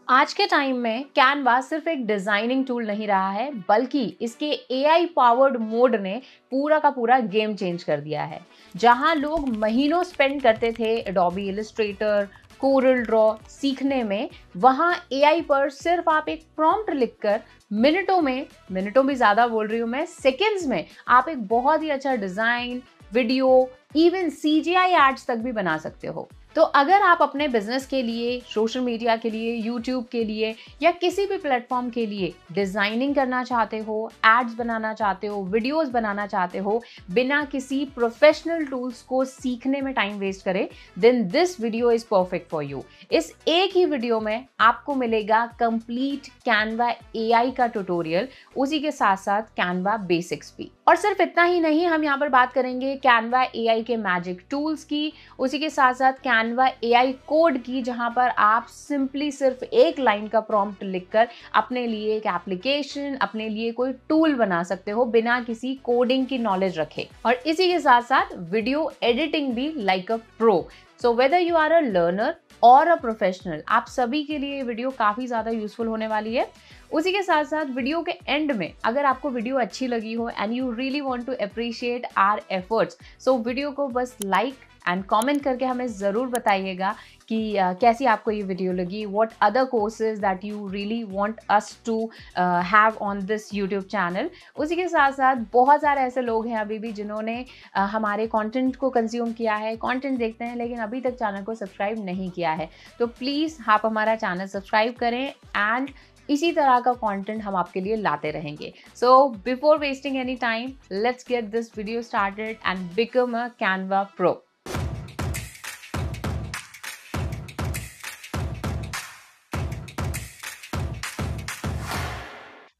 आज के टाइम में कैनवा सिर्फ एक डिजाइनिंग टूल नहीं रहा है, बल्कि इसके एआई पावर्ड मोड ने पूरा का पूरा गेम चेंज कर दिया है। जहां लोग महीनों स्पेंड करते थे एडोबी इलस्ट्रेटर, कोरल ड्रॉ सीखने में, वहां एआई पर सिर्फ आप एक प्रॉम्प्ट लिखकर मिनटों भी ज्यादा बोल रही हूं मैं, सेकेंड्स में आप एक बहुत ही अच्छा design, video, even CGI ads तक भी बना सकते हो। तो अगर आप अपने बिजनेस के लिए, सोशल मीडिया के लिए, यूट्यूब के लिए या किसी भी प्लेटफॉर्म के लिए डिजाइनिंग करना चाहते हो, एड्स बनाना चाहते हो, वीडियोस बनाना चाहते हो, बिना किसी प्रोफेशनल टूल्स को सीखने में टाइम वेस्ट करे, then this video is perfect for you. इस एक ही वीडियो में आपको मिलेगा कंप्लीट कैनवा एआई का ट्यूटोरियल, उसी के साथ साथ कैनवा बेसिक्स भी। और सिर्फ इतना ही नहीं, हम यहाँ पर बात करेंगे कैनवा एआई के मैजिक टूल्स की, उसी के साथ साथ कैनवा एआई कोड की, जहां पर आप सिंपली सिर्फ एक लाइन का प्रॉम्प्ट लिखकर अपने लिए एक एप्लीकेशन, अपने लिए कोई टूल बना सकते हो बिना किसी कोडिंग की नॉलेज रखे। और इसी के साथ साथ वीडियो एडिटिंग भी like a pro. So whether you are a learner और अ प्रोफेशनल, आप सभी के लिए ये वीडियो काफी ज्यादा यूजफुल होने वाली है। उसी के साथ साथ वीडियो के एंड में अगर आपको वीडियो अच्छी लगी हो and you really want to appreciate our efforts, so video को बस लाइक एंड कमेंट करके हमें ज़रूर बताइएगा कि कैसी आपको ये वीडियो लगी, what other courses that you really want us to have on this YouTube channel. उसी के साथ साथ बहुत सारे ऐसे लोग हैं अभी भी जिन्होंने हमारे कंटेंट को कंज्यूम किया है, कंटेंट देखते हैं, लेकिन अभी तक चैनल को सब्सक्राइब नहीं किया है। तो प्लीज़ आप हमारा चैनल सब्सक्राइब करें एंड इसी तरह का कंटेंट हम आपके लिए लाते रहेंगे। So before wasting any time, let's get this video started and become a Canva pro.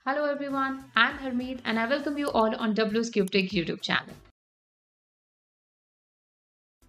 Hello everyone, I'm Harmeet and I welcome you all on WSCubeTech YouTube channel.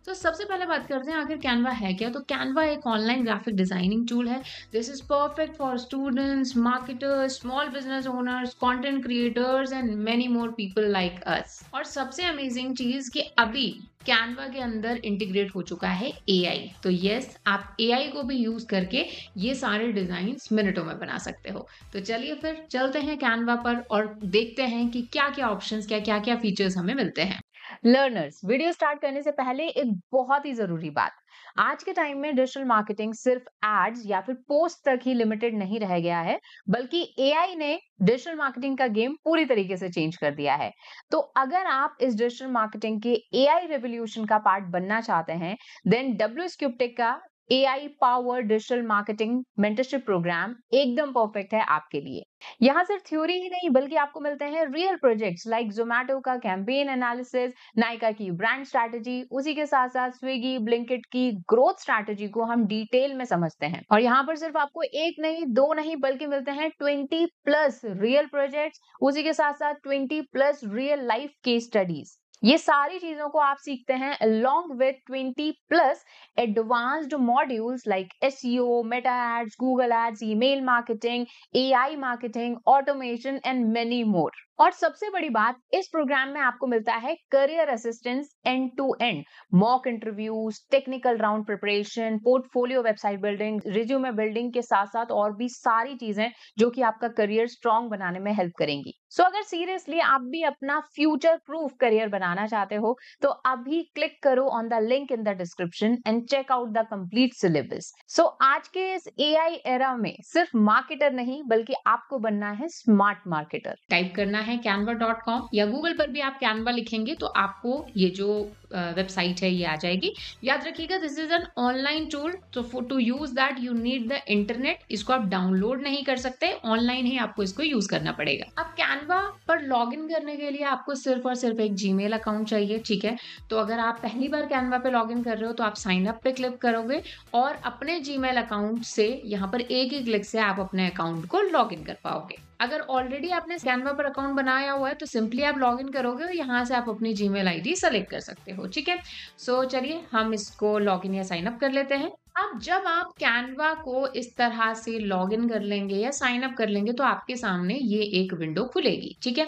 तो सबसे पहले बात करते हैं आखिर कैनवा है क्या। तो कैनवा एक ऑनलाइन ग्राफिक डिजाइनिंग टूल है। This is perfect for students, marketers, small business owners, content creators and many more people like us. और सबसे अमेजिंग चीज कि अभी कैनवा के अंदर इंटीग्रेट हो चुका है एआई। तो यस, आप एआई को भी यूज करके ये सारे डिजाइन्स मिनटों में बना सकते हो। तो चलिए फिर चलते हैं कैनवा पर और देखते हैं कि क्या क्या ऑप्शंस, क्या क्या फीचर्स हमें मिलते हैं। लर्नर्स, वीडियो स्टार्ट करने से पहले एक बहुत ही जरूरी बात, आज के टाइम में डिजिटल मार्केटिंग सिर्फ एड्स या फिर पोस्ट तक ही लिमिटेड नहीं रह गया है, बल्कि एआई ने डिजिटल मार्केटिंग का गेम पूरी तरीके से चेंज कर दिया है। तो अगर आप इस डिजिटल मार्केटिंग के एआई रेवोल्यूशन का पार्ट बनना चाहते हैं, देन WSCubeTech का AI power digital marketing mentorship program एकदम परफेक्ट है आपके लिए। यहाँ सिर्फ थ्योरी ही नहीं, बल्कि आपको मिलते हैं रियल प्रोजेक्ट्स लाइक जोमेटो का कैंपेन एनालिसिस, नायका की ब्रांड स्ट्रैटेजी, उसी के साथ साथ स्विगी, ब्लिंकिट की ग्रोथ स्ट्रैटेजी को हम डिटेल में समझते हैं। और यहाँ पर सिर्फ आपको एक नहीं, दो नहीं, बल्कि मिलते हैं 20+ रियल प्रोजेक्ट्स, उसी के साथ साथ 20+ रियल लाइफ केस स्टडीज। ये सारी चीजों को आप सीखते हैं along with 20+ advanced modules like SEO, Meta Ads, Google Ads, email marketing, AI marketing, automation and many more. और सबसे बड़ी बात, इस प्रोग्राम में आपको मिलता है career assistance end to end, mock interviews, technical round preparation, portfolio website building, resume building के साथ साथ और भी सारी चीजें जो कि आपका करियर स्ट्रांग बनाने में हेल्प करेंगी। सो अगर सीरियसली आप भी अपना फ्यूचर प्रूफ करियर बनाना चाहते हो, तो अभी क्लिक करो on the link in the description and check out the complete syllabus. So आज के इस एआई एरा में सिर्फ मार्केटर नहीं, बल्कि आपको बनना है स्मार्ट मार्केटर। टाइप करना है canva.com या गूगल पर भी आप कैनवा लिखेंगे तो आपको ये जो वेबसाइट है ये आ जाएगी। याद रखिएगा, this is an online tool, तो to use that you need the internet. इसको आप डाउनलोड नहीं कर सकते, ऑनलाइन ही आपको इसको यूज करना पड़ेगा। अब कैनवा पर लॉग इन करने के लिए आपको सिर्फ और सिर्फ एक जीमेल अकाउंट चाहिए, ठीक है। तो अगर आप पहली बार कैनवा पे लॉग इन कर रहे हो तो आप साइन अप पे क्लिक करोगे और अपने जीमेल अकाउंट से यहाँ पर एक ही क्लिक से आप अपने अकाउंट को लॉग इन कर पाओगे। अगर ऑलरेडी आपने कैनवा पर अकाउंट बनाया हुआ है तो सिंपली आप लॉग इन करोगे और यहाँ से आप अपनी जीमेल आईडी सेलेक्ट कर सकते हो, ठीक है। सो चलिए हम इसको लॉग इन या साइन अप कर लेते हैं। अब जब आप कैनवा को इस तरह से लॉगिन कर लेंगे या साइन अप कर लेंगे तो आपके सामने ये एक विंडो खुलेगी, ठीक है?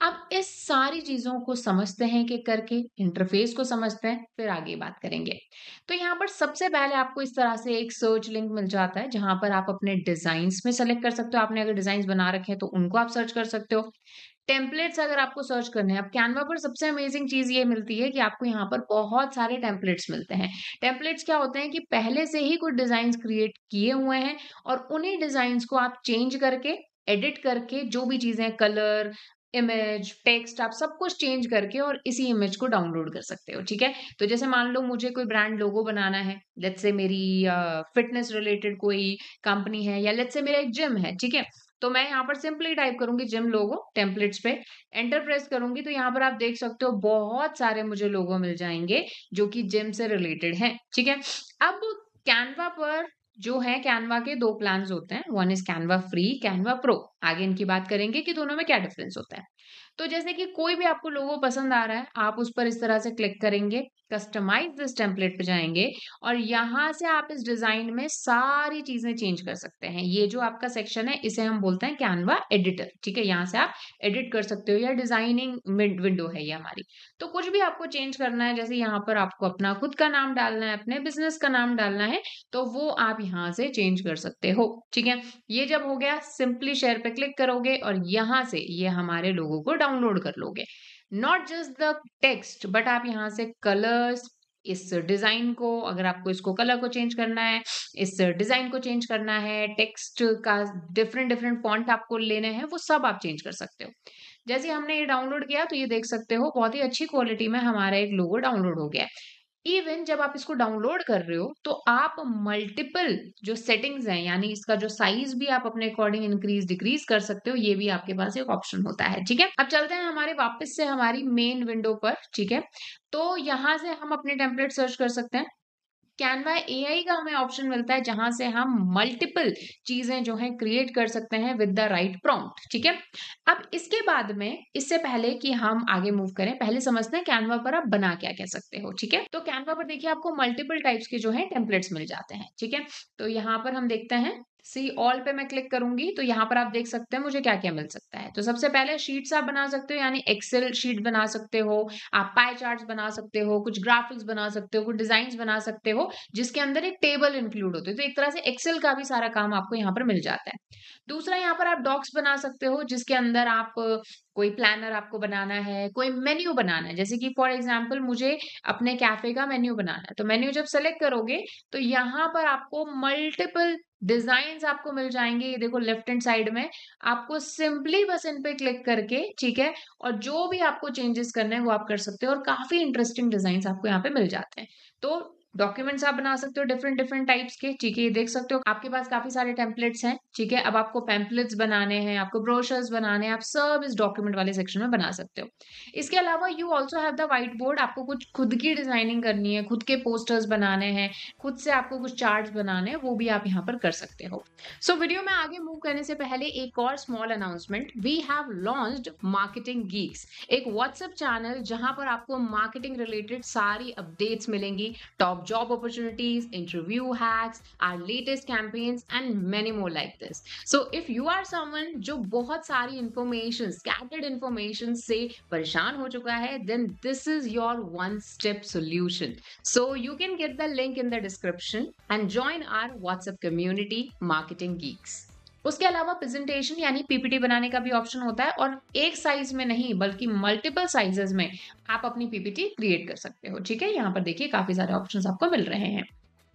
अब इस सारी चीज़ों को समझते हैं कि करके इंटरफ़ेस को समझते हैं, फिर आगे बात करेंगे। तो यहाँ पर सबसे पहले आपको इस तरह से एक सर्च लिंक मिल जाता है, जहाँ पर आप अपने डिज़ाइन्स में सेलेक्ट कर सकते हो। आपने अगर डिज़ाइन्स बना रखे हैं तो उनको आप सर्च कर सकते हो। टेम्पलेट्स अगर आपको सर्च करने हैं, अब कैनवा पर सबसे अमेजिंग चीज़ ये मिलती है कि आपको यहाँ पर बहुत सारे टेम्पलेट्स मिलते हैं। टेम्पलेट्स क्या होते हैं कि पहले से ही कुछ डिज़ाइन्स क्रिएट किए हुए हैं और उन्हीं डिज़ाइन्स को आप चेंज करके, एडिट करके जो भी चीज़ें कलर, इमेज, टेक्स्ट आप सब कुछ चेंज करके और इसी इमेज को डाउनलोड कर सकते हो, ठीक है? तो जैसे मान लो मुझे कोई ब्रांड लोगो बनाना है, लेट्स से मेरी फिटनेस रिलेटेड कोई कंपनी है या लेट्स से मेरा एक जिम है, ठीक है? तो मैं यहाँ पर सिंपली टाइप करूँगी जिम लोगो टेम्पलेट्स पे, एंटर प्रेस करूँगी तो यहाँ पर आप देख सकते हो बहुत सारे मुझे लोगो मिल जाएँगे जो कि जिम से रिलेटेड हैं, ठीक है? अब कैनवा पर जो है कैनवा के 2 प्लान्स होते हैं, one is Canva free, Canva pro. आगे इनकी बात करेंगे कि दोनों में क्या डिफरेंस होता है। तो जैसे कि कोई भी आपको लोगो पसंद आ रहा है, आप उस पर इस तरह से क्लिक करेंगे, कस्टमाइज़ दिस टेम्पलेट पे जाएँगे और यहाँ से आप इस डिज़ाइन में सारी चीज़ें चेंज कर सकते हैं। ये जो आपका सेक्शन है, इसे हम बोलते हैं कैनवा एडिटर, ठीक है? यहाँ से आप एडिट कर सकते हो या डिज़ाइनिंग विंडो है ये हमारी। तो कुछ भी आपको चेंज करना है, जैसे यहाँ पर आपको अपना खुद का नाम डालना है, अपने बिज़नेस का नाम डालना है, तो वो आप यहाँ से चेंज कर सकते हो, ठीक है? ये जब हो गया, सिंपली शेयर पे क्लिक करोगे और यहाँ से ये हमारे लोगो को डाउनलोड कर लोगे। Not just the text but आप यहाँ से कलर्स, इस डिज़ाइन को अगर आपको इसको कलर को चेंज करना है, इस डिज़ाइन को चेंज करना है, टेक्स्ट का डिफरेंट डिफरेंट फ़ॉन्ट आपको लेने हैं, वो सब आप चेंज कर सकते हो। जैसे ही हमने ये डाउनलोड किया तो ये देख सकते हो बहुत ही अच्छी क्वालिटी में हमारा एक लोगो डाउनलोड हो गया है। इवन जब आप इसको डाउनलोड कर रहे हो तो आप मल्टीपल जो सेटिंग्स हैं यानी इसका जो साइज भी आप अपने अकॉर्डिंग इंक्रीज डिक्रीज कर सकते हो, ये भी आपके पास एक ऑप्शन होता है, ठीक है? अब चलते हैं हमारे वापस से हमारी मेन विंडो पर, ठीक है? तो यहाँ से हम अपने टेम्पलेट सर्च कर सकते हैं। कैनवा एआई का हमें ऑप्शन मिलता है जहां से हम मल्टीपल चीजें जो है क्रिएट कर सकते हैं विद द राइट प्रॉम्प्ट, ठीक है? अब इसके बाद में इससे पहले कि हम आगे मूव करें, पहले समझते हैं कैनवा पर आप बना क्या कह सकते हो, ठीक है? तो कैनवा पर देखिए आपको मल्टीपल टाइप्स के जो है टेम्पलेट्स मिल जाते हैं, ठीक है? तो यहाँ पर हम देखते हैं, सी ऑल पे मैं क्लिक करूंगी तो यहाँ पर आप देख सकते हैं मुझे क्या क्या मिल सकता है। तो सबसे पहले शीट्स आप बना सकते हो यानी एक्सेल शीट बना सकते हो, आप पाई चार्ट्स बना सकते हो, कुछ ग्राफिक्स बना सकते हो, कुछ डिजाइन बना सकते हो जिसके अंदर एक टेबल इंक्लूड होती है। तो एक तरह से एक्सेल का भी सारा काम आपको यहाँ पर मिल जाता है। दूसरा यहाँ पर आप डॉक्स बना सकते हो जिसके अंदर आप कोई प्लानर आपको बनाना है, कोई मेन्यू बनाना है। जैसे कि फॉर एग्जांपल मुझे अपने कैफे का मेन्यू बनाना है। तो मेन्यू जब सेलेक्ट करोगे तो यहाँ पर आपको मल्टीपल डिजाइन्स आपको मिल जाएंगे। ये देखो लेफ्ट हैंड साइड में आपको सिंपली बस इन पे क्लिक करके, ठीक है, और जो भी आपको चेंजेस करने हैं वो आप कर सकते हो और काफी इंटरेस्टिंग डिजाइन आपको यहाँ पे मिल जाते हैं। तो डॉक्यूमेंट्स आप बना सकते हो डिफरेंट डिफरेंट टाइप्स के, ठीक है? ये देख सकते हो आपके पास काफी सारे टेम्पलेट्स हैं, ठीक है? अब आपको पैम्पलेट्स बनाने हैं, आपको ब्रोशर्स बनाने हैं, आप सब इस डॉक्यूमेंट वाले सेक्शन में बना सकते हो। इसके अलावा you also have the white board, आपको कुछ खुद की डिजाइनिंग करनी है, खुद के पोस्टर्स बनाने हैं, खुद से आपको कुछ चार्ट्स बनाने हैं, वो भी आप यहाँ पर कर सकते हो। सो वीडियो में आगे मूव करने से पहले एक और small announcement, we have launched marketing geeks, एक व्हाट्सएप चैनल जहां पर आपको मार्केटिंग रिलेटेड सारी अपडेट्स मिलेंगी, top job opportunities, interview hacks, our latest campaigns and many more like this. So if you are someone जो बहुत सारी information, scattered information से परेशान हो चुका है, then this is your one step solution. So you can get the link in the description and join our WhatsApp community Marketing Geeks. उसके अलावा प्रेजेंटेशन यानी पीपीटी बनाने का भी ऑप्शन होता है और एक साइज में नहीं बल्कि मल्टीपल साइजेस में आप अपनी पीपीटी क्रिएट कर सकते हो, ठीक है? यहाँ पर देखिए काफी सारे ऑप्शंस आपको मिल रहे हैं।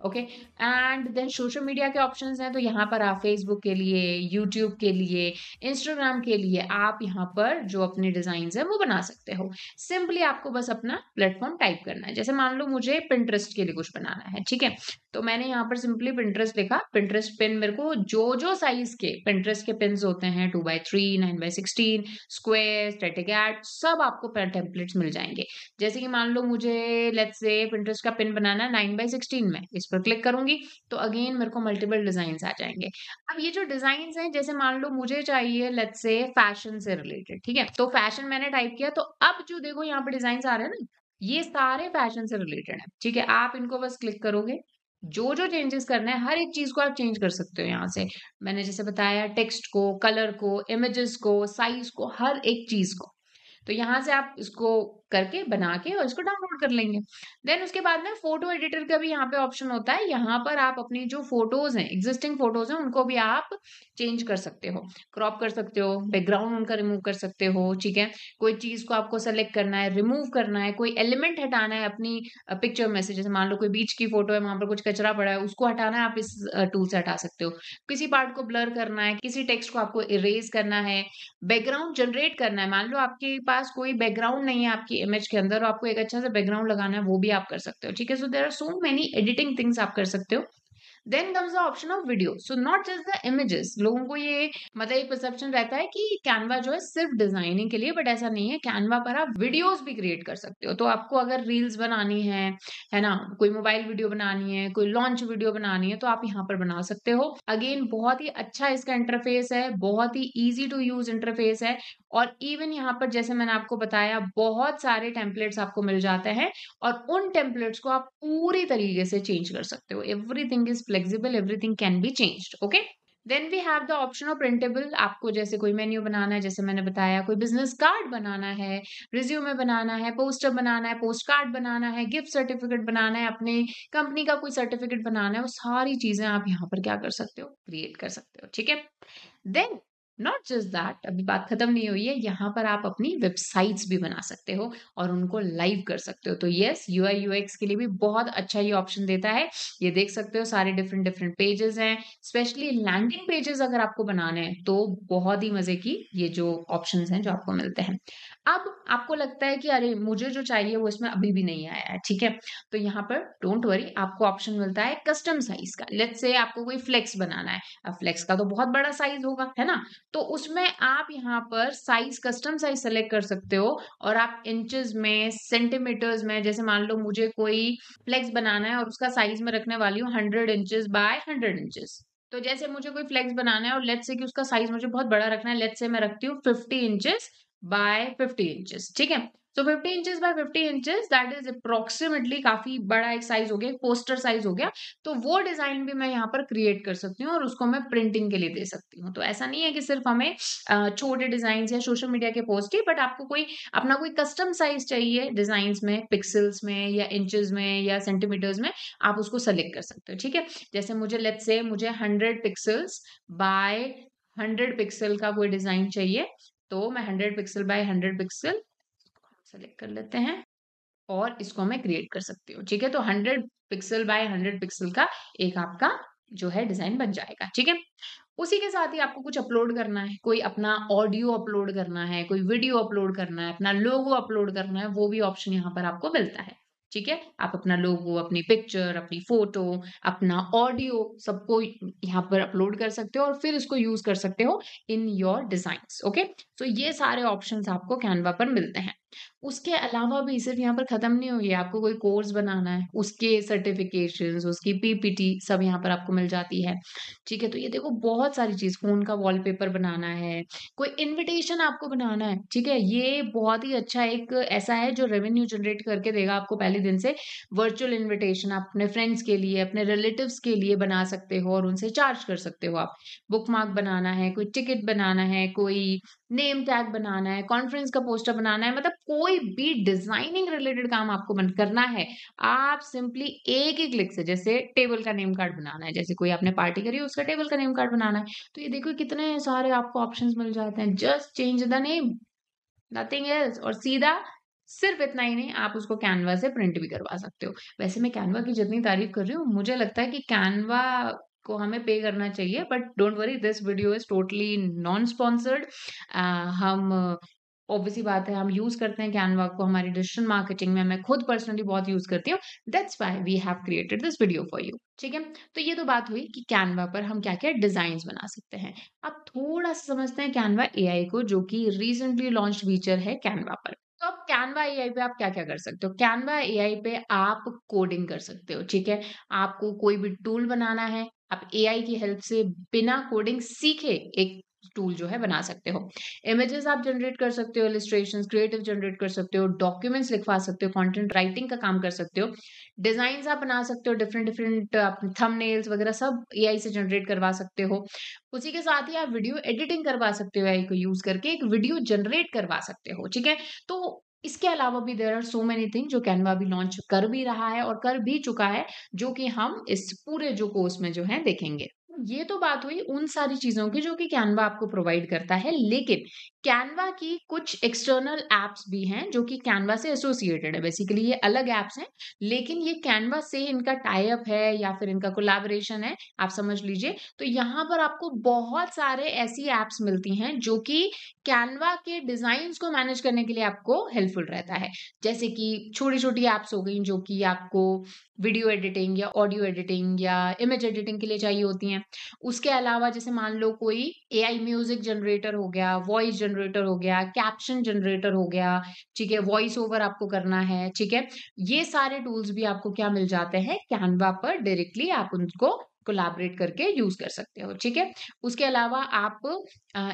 Okay, and then social media के ऑप्शंस हैं, तो यहाँ पर आप फेसबुक के लिए, यूट्यूब के लिए, इंस्टाग्राम के लिए आप यहाँ पर जो अपने डिजाइन है वो बना सकते हो। सिंपली आपको बस अपना प्लेटफॉर्म टाइप करना है। जैसे मान लो मुझे पिंटरेस्ट के लिए कुछ बनाना है, ठीक है? तो मैंने यहाँ पर सिंपली पिंटरेस्ट लिखा। पिंटरेस्ट पिन मेरे को जो जो साइज के पिंटरेस्ट के पिन्स होते हैं 2x3, 9x16, square, static add, सब आपको टेम्पलेट्स मिल जाएंगे। जैसे कि मान लो मुझे लेट्स से पिंटरेस्ट का पिन बनाना है 9x16 में, इस पर क्लिक करूंगी तो अगेन मेरे को मल्टीपल डिजाइन आ जाएंगे। अब ये जो डिजाइन हैं, जैसे मान लो मुझे चाहिए लेट्स से फैशन से रिलेटेड, ठीक है? तो फैशन मैंने टाइप किया तो अब जो देखो यहाँ पे डिजाइन आ रहे हैं ना, ये सारे फैशन से रिलेटेड है, ठीक है? आप इनको बस क्लिक करोगे जो जो चेंजेस करना है हर एक चीज को आप चेंज कर सकते हो यहाँ से। मैंने जैसे बताया टेक्स्ट को, कलर को, इमेजेस को, साइज को, हर एक चीज को। तो यहाँ से आप इसको करके बना के और इसको डाउनलोड कर लेंगे। देन उसके बाद में फोटो एडिटर का भी यहाँ पे ऑप्शन होता है। यहाँ पर आप अपनी जो फोटोज हैं, एग्जिस्टिंग फोटोज हैं, उनको भी आप चेंज कर सकते हो, क्रॉप कर सकते हो, बैकग्राउंड उनका रिमूव कर सकते हो। ठीक है, कोई चीज को आपको सेलेक्ट करना है, रिमूव करना है, कोई एलिमेंट हटाना है अपनी पिक्चर में से, जैसे मान लो कोई बीच की फोटो है, वहां पर कुछ कचरा पड़ा है, उसको हटाना है, आप इस टूल से हटा सकते हो। किसी पार्ट को ब्लर करना है, किसी टेक्स्ट को आपको इरेज करना है, बैकग्राउंड जनरेट करना है। मान लो आपके पास कोई बैकग्राउंड नहीं है आपकी इमेज के अंदर और आपको एक अच्छा सा बैकग्राउंड लगाना है, वो भी आप कर सकते हो। ठीक है, so there are so many editing things आप कर सकते हो। Then comes the option of video. So not just the images. लोगों को ये मतलब एक परसेप्शन रहता है कि कैनवा जो है सिर्फ डिजाइनिंग के लिए, बट ऐसा नहीं है। कैनवा पर आप वीडियोस भी क्रिएट कर सकते हो। तो आपको अगर रील्स बनानी है ना, कोई मोबाइल वीडियो बनानी है, कोई लॉन्च वीडियो बनानी है, तो आप यहाँ पर बना सकते हो। अगेन बहुत ही अच्छा इसका इंटरफेस है, बहुत ही ईजी टू यूज इंटरफेस है। और इवन यहाँ पर जैसे मैंने आपको बताया बहुत सारे टेम्पलेट्स आपको मिल जाते हैं और उन टेम्पलेट्स को आप पूरी तरीके से चेंज कर सकते हो। Everything is flexible, everything can be changed. Okay, then we have the option of printable. आपको जैसे कोई मेन्यू बनाना है, जैसे मैंने बताया, कोई बिजनेस कार्ड बनाना है, रिज्यूमे बनाना है, पोस्टर बनाना है, पोस्ट कार्ड बनाना है, गिफ्ट सर्टिफिकेट बनाना है, अपने कंपनी का कोई सर्टिफिकेट बनाना है, वो सारी चीजें आप यहाँ पर क्या कर सकते हो, क्रिएट कर सकते हो। ठीक है, देन नॉट जस्ट दैट, अभी बात खत्म नहीं हुई है। यहाँ पर आप अपनी वेबसाइट्स भी बना सकते हो और उनको लाइव कर सकते हो। तो यस, यूआई यूएक्स के लिए भी बहुत अच्छा ये ऑप्शन देता है। ये देख सकते हो सारे डिफरेंट डिफरेंट पेजेस हैं। स्पेशली लैंडिंग पेजेस अगर आपको बनाने हैं तो बहुत ही मजे की ये जो ऑप्शंस हैं जो आपको मिलते हैं। अब आपको लगता है कि अरे मुझे जो चाहिए वो इसमें अभी भी नहीं आया है। ठीक है, तो यहाँ पर डोंट वरी, आपको ऑप्शन मिलता है कस्टम साइज का। लेट्स से आपको कोई फ्लेक्स बनाना है। अब फ्लेक्स का तो बहुत बड़ा साइज होगा, है ना, तो उसमें आप यहाँ पर साइज, कस्टम साइज सेलेक्ट कर सकते हो और आप इंचेस में, सेंटीमीटर्स में, जैसे मान लो मुझे कोई फ्लेक्स बनाना है और उसका साइज में रखने वाली हूँ 100 इंचेस बाय 100 इंचेस। तो जैसे मुझे कोई फ्लेक्स बनाना है और लेट्स से कि उसका साइज मुझे बहुत बड़ा रखना है, लेट्स से मैं रखती हूँ 50 इंचेस बाय 50 इंचेस। ठीक है, तो 50 inches bye 50 inches, that is approximately काफी बड़ा एक साइज हो गया, एक पोस्टर साइज हो गया। तो वो डिजाइन भी मैं यहाँ पर क्रिएट कर सकती हूँ और उसको मैं प्रिंटिंग के लिए दे सकती हूँ। तो ऐसा नहीं है कि सिर्फ हमें छोटे डिजाइन या सोशल मीडिया के पोस्ट ही, बट आपको कोई अपना कोई कस्टम साइज चाहिए डिजाइन में, पिक्सल्स में या इंचेस में या सेंटीमीटर्स में, आप उसको सेलेक्ट कर सकते हो। ठीक है, जैसे मुझे लेट्स से मुझे 100 पिक्सल्स बाय 100 पिक्सल का कोई डिजाइन चाहिए, तो मैं 100 पिक्सल बाय 100 पिक्सल सेलेक्ट कर लेते हैं और इसको मैं क्रिएट कर सकती हूँ। ठीक है, तो 100 पिक्सल बाय 100 पिक्सल का एक आपका जो है डिजाइन बन जाएगा। ठीक है, उसी के साथ ही आपको कुछ अपलोड करना है, कोई अपना ऑडियो अपलोड करना है, कोई वीडियो अपलोड करना है, अपना लोगो अपलोड करना है, वो भी ऑप्शन यहाँ पर आपको मिलता है। ठीक है, आप अपना लोगो, अपनी पिक्चर, अपनी फोटो, अपना ऑडियो सबको यहाँ पर अपलोड कर सकते हो और फिर इसको यूज कर सकते हो इन योर डिजाइन्स। ओके, तो ये सारे ऑप्शंस आपको कैनवा पर मिलते हैं। उसके अलावा भी सिर्फ यहाँ पर खत्म नहीं हुई है, आपको कोई कोर्स बनाना है, उसके सर्टिफिकेशंस, उसकी पीपीटी सब यहाँ पर आपको मिल जाती है। ठीक है, तो ये देखो बहुत सारी चीज, फोन का वॉलपेपर बनाना है, कोई इनविटेशन आपको बनाना है। ठीक है, ये बहुत ही अच्छा एक ऐसा है जो रेवेन्यू जनरेट करके देगा आपको पहले दिन से। वर्चुअल इनविटेशन आप अपने फ्रेंड्स के लिए, अपने रिलेटिव्स के लिए बना सकते हो और उनसे चार्ज कर सकते हो। आप बुकमार्क बनाना है, कोई टिकट बनाना है, कोई नेम टैग बनाना है, कॉन्फ्रेंस का पोस्टर बनाना है, मतलब कोई भी डिजाइनिंग रिलेटेड काम आपको करना है, आप सिंपली एक ही क्लिक से, जैसे टेबल का नेम कार्ड बनाना है, जैसे कोई आपने पार्टी करी है उसका टेबल का नेम कार्ड बनाना है, तो ये देखो कितने सारे आपको ऑप्शंस मिल जाते हैं। Just change the name, nothing else, और सीधा सिर्फ इतना ही नहीं, आप उसको कैनवा से प्रिंट भी करवा सकते हो। वैसे मैं कैनवा की जितनी तारीफ कर रही हूँ, मुझे लगता है कि कैनवा को हमें पे करना चाहिए, but don't worry, this video is totally non sponsored. हम ऑब्वियसली बात है, हम यूज करते हैं कैनवा को हमारी डिजिटल मार्केटिंग में, मैं खुद पर्सनली बहुत यूज करती हूँ। That's why we have created this video for you. ठीक है, तो ये तो बात हुई कि कैनवा पर हम क्या क्या डिजाइन बना सकते हैं। अब थोड़ा सा समझते हैं कैनवा एआई को, जो कि रिसेंटली लॉन्च फीचर है कैनवा पर। तो अब कैनवा एआई पे आप क्या क्या कर सकते हो? कैनवा एआई पे आप कोडिंग कर सकते हो। ठीक है, आपको कोई भी टूल बनाना है, आप एआई की हेल्प से बिना कोडिंग सीखे एक टूल जो है बना सकते हो। इमेजेस आप जनरेट कर सकते हो, इलस्ट्रेशंस, क्रिएटिव जनरेट कर सकते हो, डॉक्यूमेंट्स लिखवा सकते हो, कंटेंट राइटिंग का काम कर सकते हो, डिजाइन्स आप बना सकते हो, डिफरेंट डिफरेंट थंबनेल्स वगैरह सब एआई से जनरेट करवा सकते हो। उसी के साथ ही आप वीडियो एडिटिंग करवा सकते हो, एआई को यूज करके एक वीडियो जनरेट करवा सकते हो, ठीक है? तो इसके अलावा भी there are so many thing जो कैनवा अभी लॉन्च कर भी रहा है और कर भी चुका है, जो कि हम इस पूरे जो कोर्स में जो है देखेंगे। ये तो बात हुई उन सारी चीज़ों की जो कि कैनवा आपको प्रोवाइड करता है, लेकिन कैनवा की कुछ एक्सटर्नल ऐप्स भी हैं जो कि कैनवा से एसोसिएटेड है। बेसिकली ये अलग ऐप्स हैं, लेकिन ये कैनवा से इनका टाई अप है या फिर इनका कोलैबोरेशन है, आप समझ लीजिए। तो यहाँ पर आपको बहुत सारे ऐसी ऐप्स मिलती हैं जो कि कैनवा के डिज़ाइन्स को मैनेज करने के लिए आपको हेल्पफुल रहता है। जैसे कि छोटी-छोटी ऐप्स हो गई जो कि आपको वीडियो एडिटिंग या ऑडियो एडिटिंग या इमेज एडिटिंग के लिए चाहिए होती हैं। उसके अलावा जैसे मान लो कोई एआई म्यूजिक जनरेटर हो गया, वॉइस जनरेटर हो गया, कैप्शन जनरेटर हो गया, ठीक है? वॉइस ओवर आपको करना है, ठीक है? ये सारे टूल्स भी आपको क्या मिल जाते हैं कैनवा पर डायरेक्टली आप उनको कोलैबोरेट करके यूज़ कर सकते हो, ठीक है? उसके अलावा आप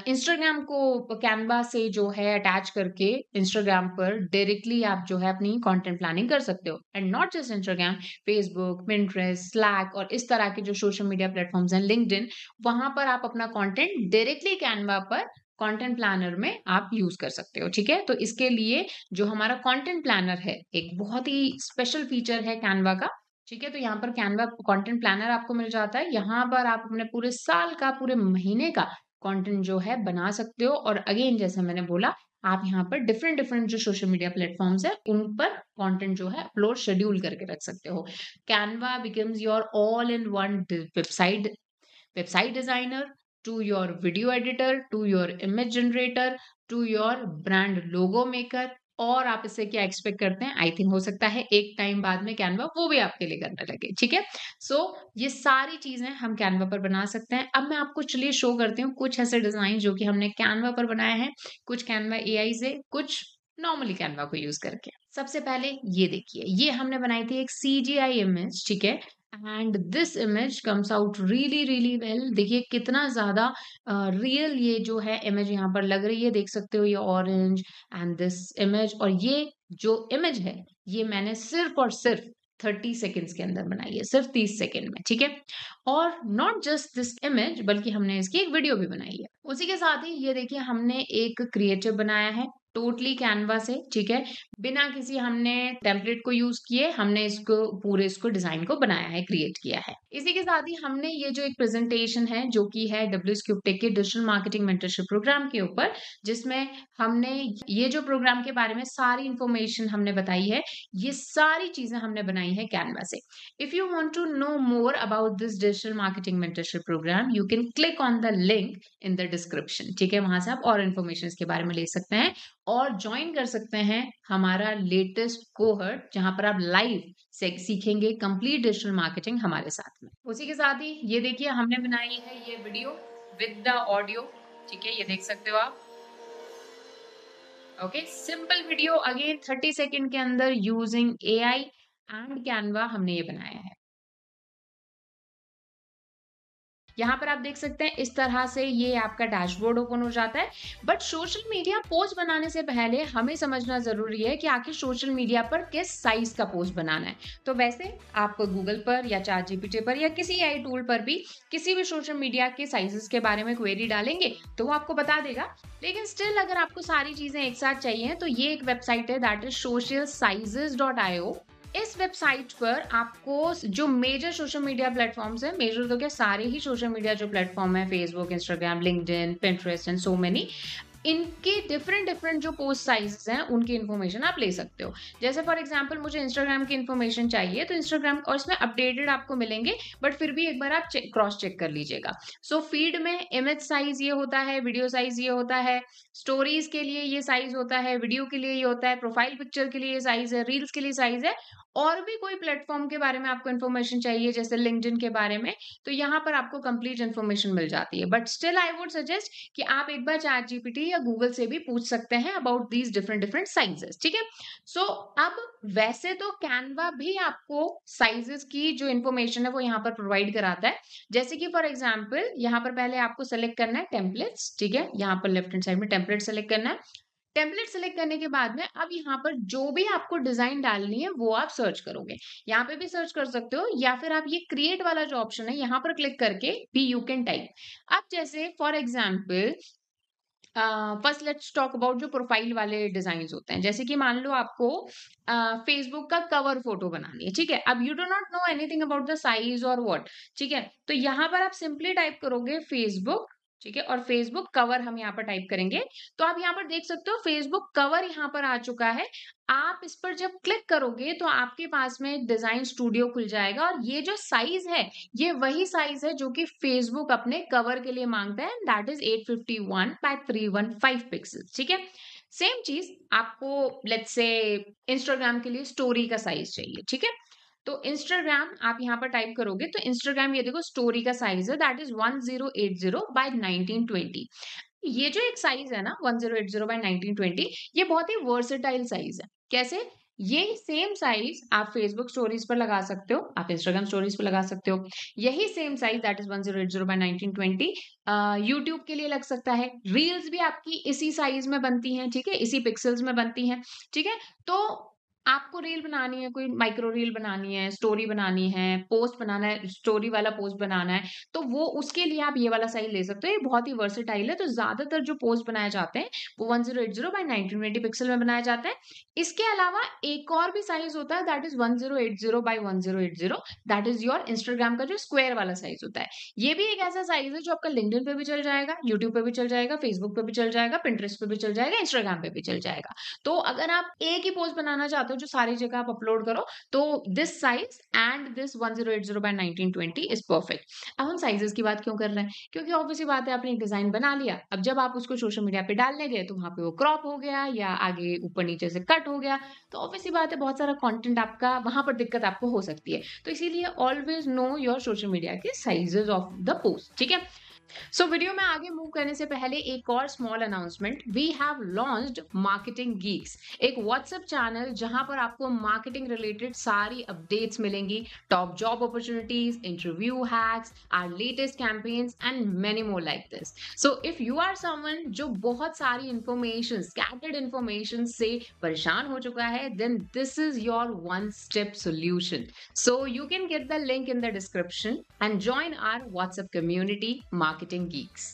इंस्टाग्राम को कैनवा से जो है अटैच करके इंस्टाग्राम पर डायरेक्टली आप जो है अपनी कंटेंट प्लानिंग कर सकते हो and not just Instagram, Facebook, Pinterest, slack और इस तरह के जो सोशल मीडिया प्लेटफॉर्म्स हैं, लिंक्डइन, वहां पर आप अपना कंटेंट डायरेक्टली कैनवा पर कंटेंट प्लानर में आप यूज कर सकते हो, ठीक है? तो इसके लिए जो हमारा कंटेंट प्लानर है, एक बहुत ही स्पेशल फीचर है कैनवा का, ठीक है? तो यहाँ पर कैनवा कंटेंट प्लानर आपको मिल जाता है। यहाँ पर आप अपने पूरे साल का, पूरे महीने का कंटेंट जो है बना सकते हो और अगेन जैसे मैंने बोला, आप यहाँ पर डिफरेंट डिफरेंट जो सोशल मीडिया प्लेटफॉर्म्स है उन पर कंटेंट जो है अपलोड शेड्यूल करके रख सकते हो। Canva becomes your all in one website designer, to your video editor, to your image generator, to your brand logo maker। और आप इससे क्या एक्सपेक्ट करते हैं? आई थिंक हो सकता है एक टाइम बाद में कैनवा वो भी आपके लिए करने लगे, ठीक है? सो ये सारी चीजें हम कैनवा पर बना सकते हैं। अब मैं आपको चलिए शो करती हूँ कुछ ऐसे डिजाइन जो कि हमने कैनवा पर बनाए हैं, कुछ कैनवा एआई से, कुछ नॉर्मली कैनवा को यूज करके। सबसे पहले ये देखिए, ये हमने बनाई थी एक सीजीआई इमेज, ठीक है? And this image comes out really really well. देखिए कितना ज्यादा रियल ये जो है इमेज यहाँ पर लग रही है, देख सकते हो ये ऑरेंज एंड दिस इमेज। और ये जो इमेज है ये मैंने सिर्फ और सिर्फ 30 सेकेंड्स के अंदर बनाई है, सिर्फ 30 सेकेंड में, ठीक है? और नॉट जस्ट दिस इमेज, बल्कि हमने इसकी एक वीडियो भी बनाई है। उसी के साथ ही ये देखिए हमने एक क्रिएटिव बनाया है टोटली कैनवा से, ठीक है? बिना किसी हमने टेम्पलेट को यूज किए हमने इसको पूरे इसको डिजाइन को बनाया है, क्रिएट किया है। इसी के साथ ही हमने ये जो एक प्रेजेंटेशन है जो कि है डब्ल्यूएस टेक के डिजिटल मार्केटिंग मेंटरशिप प्रोग्राम के ऊपर, जिसमें हमने ये जो प्रोग्राम के बारे में सारी इंफॉर्मेशन हमने बताई है, ये सारी चीजें हमने बनाई है कैनवा से। If you want to know more about this digital marketing mentorship program, you can click on the link in the description, ठीक है? वहां से आप और इन्फॉर्मेशन इसके बारे में ले सकते हैं और ज्वाइन कर सकते हैं हमारा लेटेस्ट कोहर्ट, जहां पर आप लाइव से सीखेंगे कंप्लीट डिजिटल मार्केटिंग हमारे साथ में। उसी के साथ ही ये देखिए हमने बनाई है ये वीडियो विद द ऑडियो, ठीक है? ये देख सकते हो आप। Okay, simple video again 30 second के अंदर यूजिंग एआई एंड कैनवा हमने ये बनाया है। यहाँ पर आप देख सकते हैं इस तरह से ये आपका डैशबोर्ड ओपन हो जाता है। बट सोशल मीडिया पोस्ट बनाने से पहले हमें समझना जरूरी है कि आखिर सोशल मीडिया पर किस साइज का पोस्ट बनाना है। तो वैसे आप गूगल पर या चैट जीपीटी पर या किसी एआई टूल पर भी किसी भी सोशल मीडिया के साइजेस के बारे में क्वेरी डालेंगे तो वो आपको बता देगा। लेकिन स्टिल अगर आपको सारी चीजें एक साथ चाहिए तो ये एक वेबसाइट है, दैट इज socialsizes.io। इस वेबसाइट पर आपको जो मेजर सोशल मीडिया प्लेटफॉर्म्स है, मेजर तो क्या सारे ही सोशल मीडिया जो प्लेटफॉर्म है, Facebook, Instagram, LinkedIn, Pinterest and so many, इनके डिफरेंट डिफरेंट जो पोस्ट साइजेस हैं उनकी इन्फॉर्मेशन आप ले सकते हो। जैसे फॉर एग्जांपल मुझे इंस्टाग्राम की इन्फॉर्मेशन चाहिए तो इंस्टाग्राम और इसमें अपडेटेड आपको मिलेंगे, बट फिर भी एक बार आप क्रॉस चेक कर लीजिएगा। सो फीड में इमेज साइज ये होता है, वीडियो साइज ये होता है, स्टोरीज के लिए ये साइज होता है, वीडियो के लिए ये होता है, प्रोफाइल पिक्चर के लिए ये साइज है, रील्स के लिए साइज है। और भी कोई प्लेटफॉर्म के बारे में आपको इन्फॉर्मेशन चाहिए जैसे लिंक्डइन के बारे में, तो यहाँ पर आपको कंप्लीट इन्फॉर्मेशन मिल जाती है। But still I would suggest कि आप एक बार चैट जीपीटी या गूगल से भी पूछ सकते हैं about these different different sizes, ठीक है। सो अब वैसे तो कैनवा भी आपको साइजेस की जो इन्फॉर्मेशन है वो यहाँ पर प्रोवाइड कराता है। जैसे कि फॉर एग्जांपल यहाँ पर पहले आपको सेलेक्ट करना है टेम्पलेट्स, ठीक है, यहाँ पर लेफ्ट हैंड साइड में टेम्पलेट सेलेक्ट करना है। टेम्पलेट सेलेक्ट करने के बाद में अब यहाँ पर जो भी आपको डिजाइन डालनी है वो आप सर्च करोगे। यहाँ पे भी सर्च कर सकते हो या फिर आप ये क्रिएट वाला जो ऑप्शन है यहाँ पर क्लिक करके भी यू कैन टाइप। अब जैसे for example first let's talk about जो प्रोफाइल वाले डिजाइन होते हैं। जैसे कि मान लो आपको फेसबुक का कवर फोटो बनानी है, ठीक है। अब you do not know anything about the size और व्हाट, ठीक है। तो यहाँ पर आप सिंपली टाइप करोगे फेसबुक, ठीक है, और फेसबुक कवर हम यहाँ पर टाइप करेंगे। तो आप यहाँ पर देख सकते हो फेसबुक कवर यहाँ पर आ चुका है। आप इस पर जब क्लिक करोगे तो आपके पास में डिजाइन स्टूडियो खुल जाएगा और ये जो साइज है ये वही साइज है जो कि फेसबुक अपने कवर के लिए मांगता है, दैट इज 851 बाय 315 पिक्सल, ठीक है। सेम चीज आपको लेट्स से इंस्टाग्राम के लिए स्टोरी का साइज चाहिए, ठीक है। तो इंस्टाग्राम आप यहाँ पर टाइप करोगे तो इंस्टाग्राम ये देखो स्टोरी का साइज है, दैट इज 1080 बाय 1920। ये जो एक साइज है ना 1080 बाय 1920, ये बहुत ही वर्सेटाइल साइज है। कैसे? ये सेम साइज आप फेसबुक स्टोरीज पर लगा सकते हो, आप इंस्टाग्राम स्टोरीज पर लगा सकते हो। यही same size that is 1080 by 1920 YouTube के लिए लग सकता है। रील्स भी आपकी इसी साइज में बनती हैं, ठीक है, इसी पिक्सल्स में बनती हैं, ठीक है। तो आपको रील बनानी है, कोई माइक्रो रील बनानी है, स्टोरी बनानी है, पोस्ट बनाना है, स्टोरी वाला पोस्ट बनाना है, तो वो उसके लिए आप ये वाला साइज ले सकते हो। ये बहुत ही वर्सेटाइल है। तो ज्यादातर जो पोस्ट बनाए जाते हैं वो 1080 बाय 1920 पिक्सल में बनाए जाते हैं। इसके अलावा एक और भी साइज होता है that is 1080 by 1080, that is your Instagram का जो स्क्वायर वाला साइज होता है। ये भी एक ऐसा साइज है जो आपका लिंक्डइन पे भी चल जाएगा, यूट्यूब पे भी चल जाएगा, फेसबुक पे भी चल जाएगा, पिंटरेस्ट पे भी चल जाएगा, इंस्टाग्राम पे भी चल जाएगा। तो अगर आप एक ही पोस्ट बनाना चाहते हो जो सारी जगह आप अपलोड करो तो this size and this 1080 by 1920 is perfect. अब हम साइजेस की बात क्यों कर रहे हैं? क्योंकि ऑब्वियसली बात है, आपने एक डिजाइन बना लिया, अब जब आप उसको सोशल मीडिया पे डालने गए तो वहां पे वो क्रॉप हो गया या आगे ऊपर नीचे से कट हो गया, तो ऑब्वियसली बात है बहुत सारा कंटेंट आपका वहां पर दिक्कत आपको हो सकती है। तो इसीलिए always know your social media के साइजेस ऑफ द पोस्ट, ठीक है। सो वीडियो में आगे मूव करने से पहले एक और small announcement, we have launched marketing geeks, एक व्हाट्सएप चैनल जहां पर आपको मार्केटिंग रिलेटेड सारी अपडेट्स मिलेंगी, top job opportunities, interview hacks, our latest campaigns and many more like this. So if you are someone जो बहुत सारी इंफॉर्मेशन, स्कैटर्ड इंफॉर्मेशन से परेशान हो चुका है, then this is your one step solution. So you can get the link in the description and join our WhatsApp community Marketing Geeks.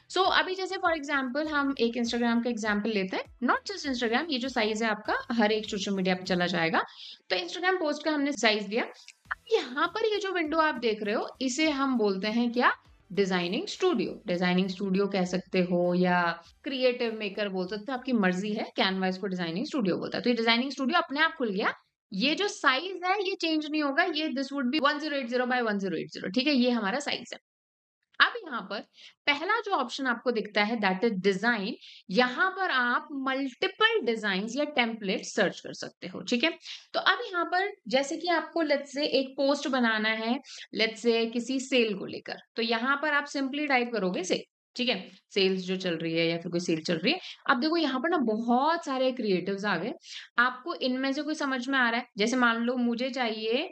So अभी जैसे फॉर एग्जाम्पल हम एक इंस्टाग्राम का एग्जाम्पल लेते हैं, नॉट जस्ट इंस्टाग्राम, ये जो size है आपका हर एक सोशल मीडिया पे चला जाएगा। तो इंस्टाग्राम पोस्ट का हमने साइज दिया। यहाँ पर ये जो विंडो आप देख रहे हो इसे हम बोलते हैं क्या? Designing studio. डिजाइनिंग स्टूडियो कह सकते हो या क्रिएटिव मेकर बोल सकते हो, आपकी मर्जी है। कैनवा इसको डिजाइनिंग स्टूडियो बोलता है। तो ये डिजाइनिंग स्टूडियो अपने आप खुल गया। ये जो साइज है ये चेंज नहीं होगा, ये दिस वुड बी 1080 बाय 1080, ठीक है, ये हमारा साइज है। अब यहाँ पर पहला जो ऑप्शन आपको दिखता है दैट इज डिजाइन, यहाँ पर आप मल्टीपल डिजाइन या टेम्पलेट सर्च कर सकते हो, ठीक है। तो अब यहाँ पर जैसे कि आपको लेट्स से एक पोस्ट बनाना है, लेट्स से किसी सेल को लेकर, तो यहाँ पर आप सिंपली टाइप करोगे सेल, ठीक है, सेल्स जो चल रही है या फिर कोई सेल चल रही है। अब देखो यहाँ पर ना बहुत सारे क्रिएटिव्स आ गए, आपको इनमें से कोई समझ में आ रहा है? जैसे मान लो मुझे चाहिए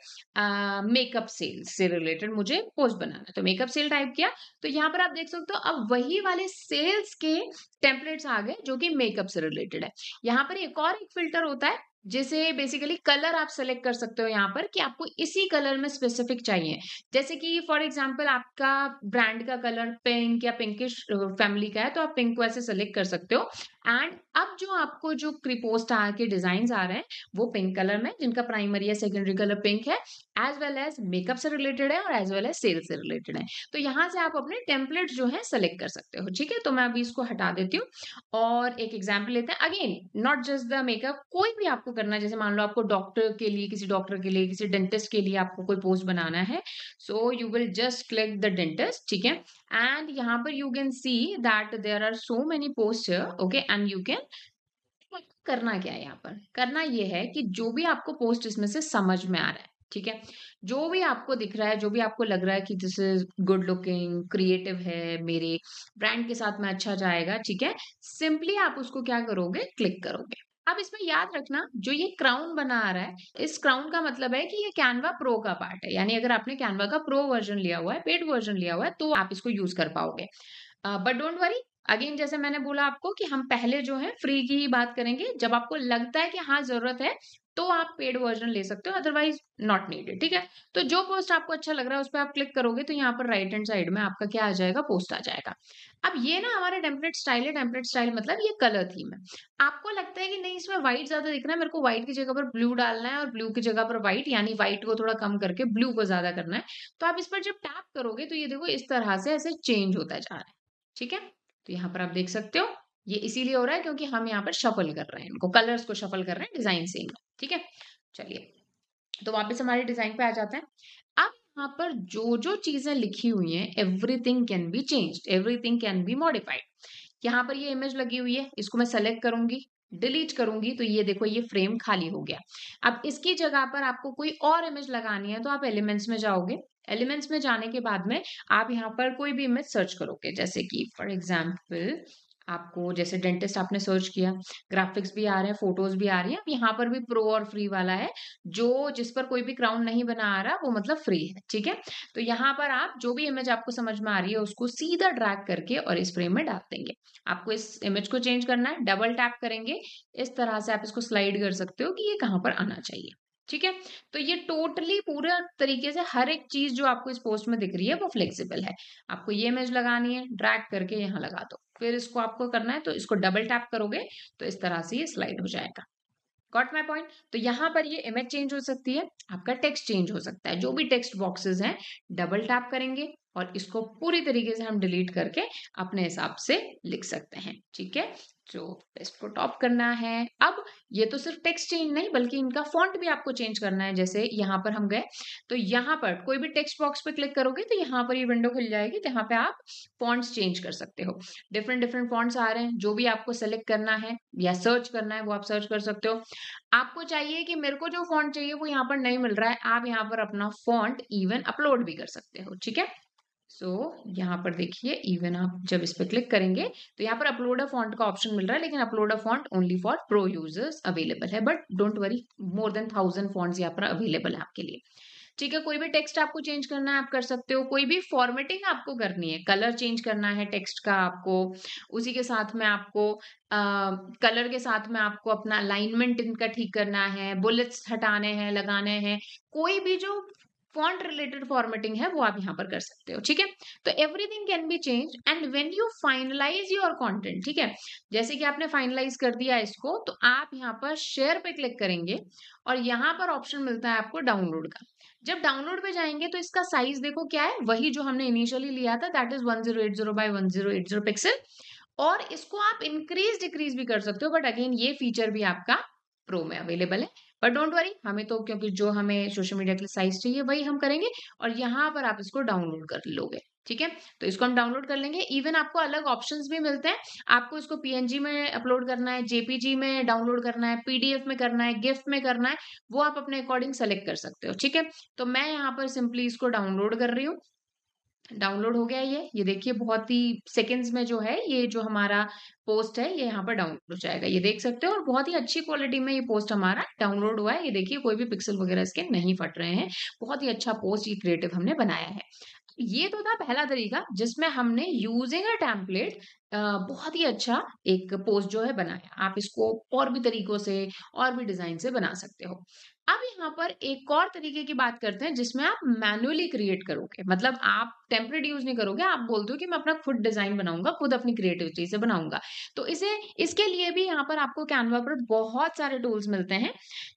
मेकअप सेल्स से रिलेटेड मुझे पोस्ट बनाना है, तो मेकअप सेल टाइप किया, तो यहाँ पर आप देख सकते हो अब वही वाले सेल्स के टेम्पलेट्स आ गए जो कि मेकअप से रिलेटेड है। यहाँ पर एक और एक फिल्टर होता है जिसे बेसिकली कलर आप सेलेक्ट कर सकते हो यहाँ पर कि आपको इसी कलर में स्पेसिफिक चाहिए। जैसे कि फॉर एग्जांपल आपका ब्रांड का कलर पिंक या पिंकिश फैमिली का है तो आप पिंक को ऐसे सेलेक्ट कर सकते हो। एंड अब जो आपको जो पोस्ट के डिजाइन आ रहे हैं वो पिंक कलर में, जिनका प्राइमरी या सेकेंडरी कलर पिंक है, एज वेल एज मेकअप से रिलेटेड है और एज वेल एज सेल से रिलेटेड है। तो यहाँ से आप अपने टेम्पलेट जो है सेलेक्ट कर सकते हो, ठीक है। तो मैं अभी इसको हटा देती हूँ और एक एग्जाम्पल लेते हैं। Again not just the makeup, कोई भी आपको करना है, जैसे मान लो आपको डॉक्टर के लिए, किसी डॉक्टर के लिए, किसी डेंटिस्ट के लिए आपको कोई पोस्ट बनाना है, so you will just click the dentist, ठीक है। एंड यहाँ पर you can see that there are so many post, okay, and you can करना क्या है, यहाँ पर करना ये है कि जो भी आपको पोस्ट इसमें से समझ में आ रहा है, ठीक है? जो भी आपको दिख रहा है, जो भी आपको लग रहा है कि this is good looking, creative है, मेरे ब्रांड के साथ में अच्छा जाएगा, ठीक है? सिंपली आप उसको क्या करोगे, क्लिक करोगे। अब इसमें याद रखना, जो ये क्राउन बना आ रहा है, इस क्राउन का मतलब है कि ये कैनवा प्रो का पार्ट है। यानी अगर आपने कैनवा का प्रो वर्ज़न लिया हुआ है, पेड वर्ज़न लिया हुआ है, तो आप इसको यूज़ कर पाओगे। बट डोंट वरी, अगेन जैसे मैंने बोला आपको कि हम पहले जो है फ्री की ही बात करेंगे। जब आपको लगता है कि हाँ, ज़रूरत है, तो आप पेड वर्ज़न ले सकते हो, अदरवाइज़ नॉट नीडेड, ठीक है? तो जो पोस्ट आपको अच्छा लग रहा है, उस पे आप क्लिक करोगे, तो यहाँ पर राइट हैंड साइड में आपका क्या आ जाएगा, पोस्ट आ जाएगा। अब ये ना हमारा टेम्पलेट स्टाइल है, टेम्पलेट स्टाइल मतलब ये कलर थीम है। आपको लगता है कि नहीं, इसमें व्हाइट ज़्यादा दिख रहा है, मेरे को व्हाइट की जगह पर ब्लू डालना है और ब्लू की जगह पर व्हाइट, यानी व्हाइट को थोड़ा कम करके ब्लू को ज़्यादा करना है। तो आप इस पर जब टैप करोगे, तो ये देखो इस तरह से ऐसे चेंज होता जा रहा है, ठीक है? तो यहाँ पर आप देख सकते हो, ये इसीलिए हो रहा है क्योंकि हम यहाँ पर शफल कर रहे हैं इनको, कलर्स को शफल कर रहे हैं, डिज़ाइन सेम है, ठीक है? चलिए, तो वापस हमारे डिज़ाइन पे आ जाते हैं। अब यहाँ पर जो-जो चीज़ें लिखी हुई हैं, everything can be changed, everything can be modified. यहाँ पर ये इमेज लगी हुई है, इसको मैं सेलेक्ट करूँगी, डिलीट करूँगी, तो ये देखो ये फ्रेम खाली हो गया। अब इसकी जगह पर आपको कोई और इमेज लगानी है, तो आप एलिमेंट्स में जाओगे। एलिमेंट्स में जाने के बाद में आप यहाँ पर कोई भी इमेज सर्च करोगे, जैसे कि फॉर एग्ज़ाम्पल आपको जैसे डेंटिस्ट आपने सर्च किया, ग्राफिक्स भी आ रहे हैं, फोटोज़ भी आ रही हैं। अब यहाँ पर भी प्रो और फ्री वाला है, जो जिस पर कोई भी क्राउन नहीं बना आ रहा, वो मतलब फ्री है, ठीक है? तो यहाँ पर आप जो भी इमेज आपको समझ में आ रही है, उसको सीधा ड्रैग करके और इस फ्रेम में डाल देंगे। आपको इस इमेज को चेंज करना है, डबल टैप करेंगे, इस तरह से आप इसको स्लाइड कर सकते हो कि ये कहाँ पर आना चाहिए, ठीक है? तो ये टोटली पूरा तरीके से हर एक चीज़ जो आपको इस पोस्ट में दिख रही है, वो फ्लेक्सिबल है। आपको ये इमेज लगानी है, ड्रैग करके यहाँ लगा दो। फिर इसको आपको करना है, तो इसको डबल टैप करोगे, तो इस तरह से ये स्लाइड हो जाएगा। Got my point? तो यहाँ पर ये इमेज चेंज हो सकती है, आपका टेक्स्ट चेंज हो सकता है। जो भी टेक्स्ट बॉक्सेस हैं, डबल टैप करेंगे और इसको पूरी तरीके से हम डिलीट करके अपने हिसाब से लिख सकते हैं, ठीक है? तो इसको टॉप करना है। अब ये तो सिर्फ टेक्स्ट चेंज नहीं, बल्कि इनका फॉन्ट भी आपको चेंज करना है। जैसे यहाँ पर हम गए, तो यहाँ पर कोई भी टेक्स्ट बॉक्स पे क्लिक करोगे, तो यहाँ पर ये विंडो खुल जाएगी, जहाँ पे आप फॉन्ट्स चेंज कर सकते हो। डिफरेंट डिफरेंट फॉन्ट्स आ रहे हैं, जो भी आपको सेलेक्ट करना है या सर्च करना है, वो आप सर्च कर सकते हो। आपको चाहिए कि मेरे को जो फॉन्ट चाहिए वो यहाँ पर नहीं मिल रहा है, आप यहाँ पर अपना फॉन्ट इवन अपलोड भी कर सकते हो, ठीक है? सो यहाँ पर देखिए, इवन आप जब इस पे क्लिक करेंगे, तो यहाँ पर अपलोड अ फॉन्ट का ऑप्शन मिल रहा है, लेकिन upload a font only for pro users available है। But don't worry, more than 1000 fonts यहाँ पर अवेलेबल है आपके लिए। ठीक है, कोई भी टेक्स्ट आपको चेंज करना है, आप कर सकते हो। कोई भी फॉर्मेटिंग आपको करनी है, कलर चेंज करना है टेक्स्ट का आपको, उसी के साथ में आपको कलर के साथ में आपको अपना अलाइनमेंट इनका ठीक करना है, बुलेट्स हटाने हैं, लगाने हैं, कोई भी जो फॉन्ट रिलेटेड फॉर्मेटिंग है, वो आप यहाँ पर कर सकते हो, ठीक है? तो everything can be change and when you finalize your content, ठीक है? जैसे कि आपने फाइनलाइज कर दिया इसको, तो आप यहाँ पर शेयर पे क्लिक करेंगे और यहाँ पर ऑप्शन मिलता है आपको डाउनलोड का। जब डाउनलोड पे जाएंगे, तो इसका साइज देखो क्या है, वही जो हमने इनिशियली लिया था, दैट इज 1080 बाय 1080 पिक्सल। और इसको आप इंक्रीज डिक्रीज भी कर सकते हो, बट अगेन ये फीचर भी आपका प्रो में अवेलेबल है। बट डोंट वरी, हमें तो क्योंकि जो हमें सोशल मीडिया के लिए साइज चाहिए वही हम करेंगे, और यहाँ पर आप इसको डाउनलोड कर लोगे, ठीक है? तो इसको हम डाउनलोड कर लेंगे। इवन आपको अलग ऑप्शंस भी मिलते हैं, आपको इसको पीएनजी में अपलोड करना है, जेपीजी में डाउनलोड करना है, पीडीएफ में करना है, गिफ में करना है, वो आप अपने अकॉर्डिंग सेलेक्ट कर सकते हो, ठीक है? तो मैं यहाँ पर सिंपली इसको डाउनलोड कर रही हूँ। डाउनलोड हो गया ये देखिए बहुत ही सेकंड्स में जो है, ये जो हमारा पोस्ट है, ये यहाँ पर डाउनलोड हो जाएगा, ये देख सकते हो। और बहुत ही अच्छी क्वालिटी में ये पोस्ट हमारा डाउनलोड हुआ है, ये देखिए कोई भी पिक्सल वगैरह इसके नहीं फट रहे हैं। बहुत ही अच्छा पोस्ट ये क्रिएटिव हमने बनाया है। ये तो था पहला तरीका, जिसमें हमने यूजिंग अ टेम्पलेट बहुत ही अच्छा एक पोस्ट जो है बनाया। आप इसको और भी तरीकों से और भी डिजाइन से बना सकते हो। अब यहाँ पर एक और तरीके की बात करते हैं, जिसमें आप मैन्युअली क्रिएट करोगे, मतलब आप टेम्पलेट यूज नहीं करोगे, आप बोलते हो कि मैं अपना खुद डिजाइन बनाऊंगा, खुद अपनी क्रिएटिविटी से बनाऊंगा। तो इसके लिए भी यहाँ पर आपको कैनवा पर बहुत सारे टूल्स मिलते हैं।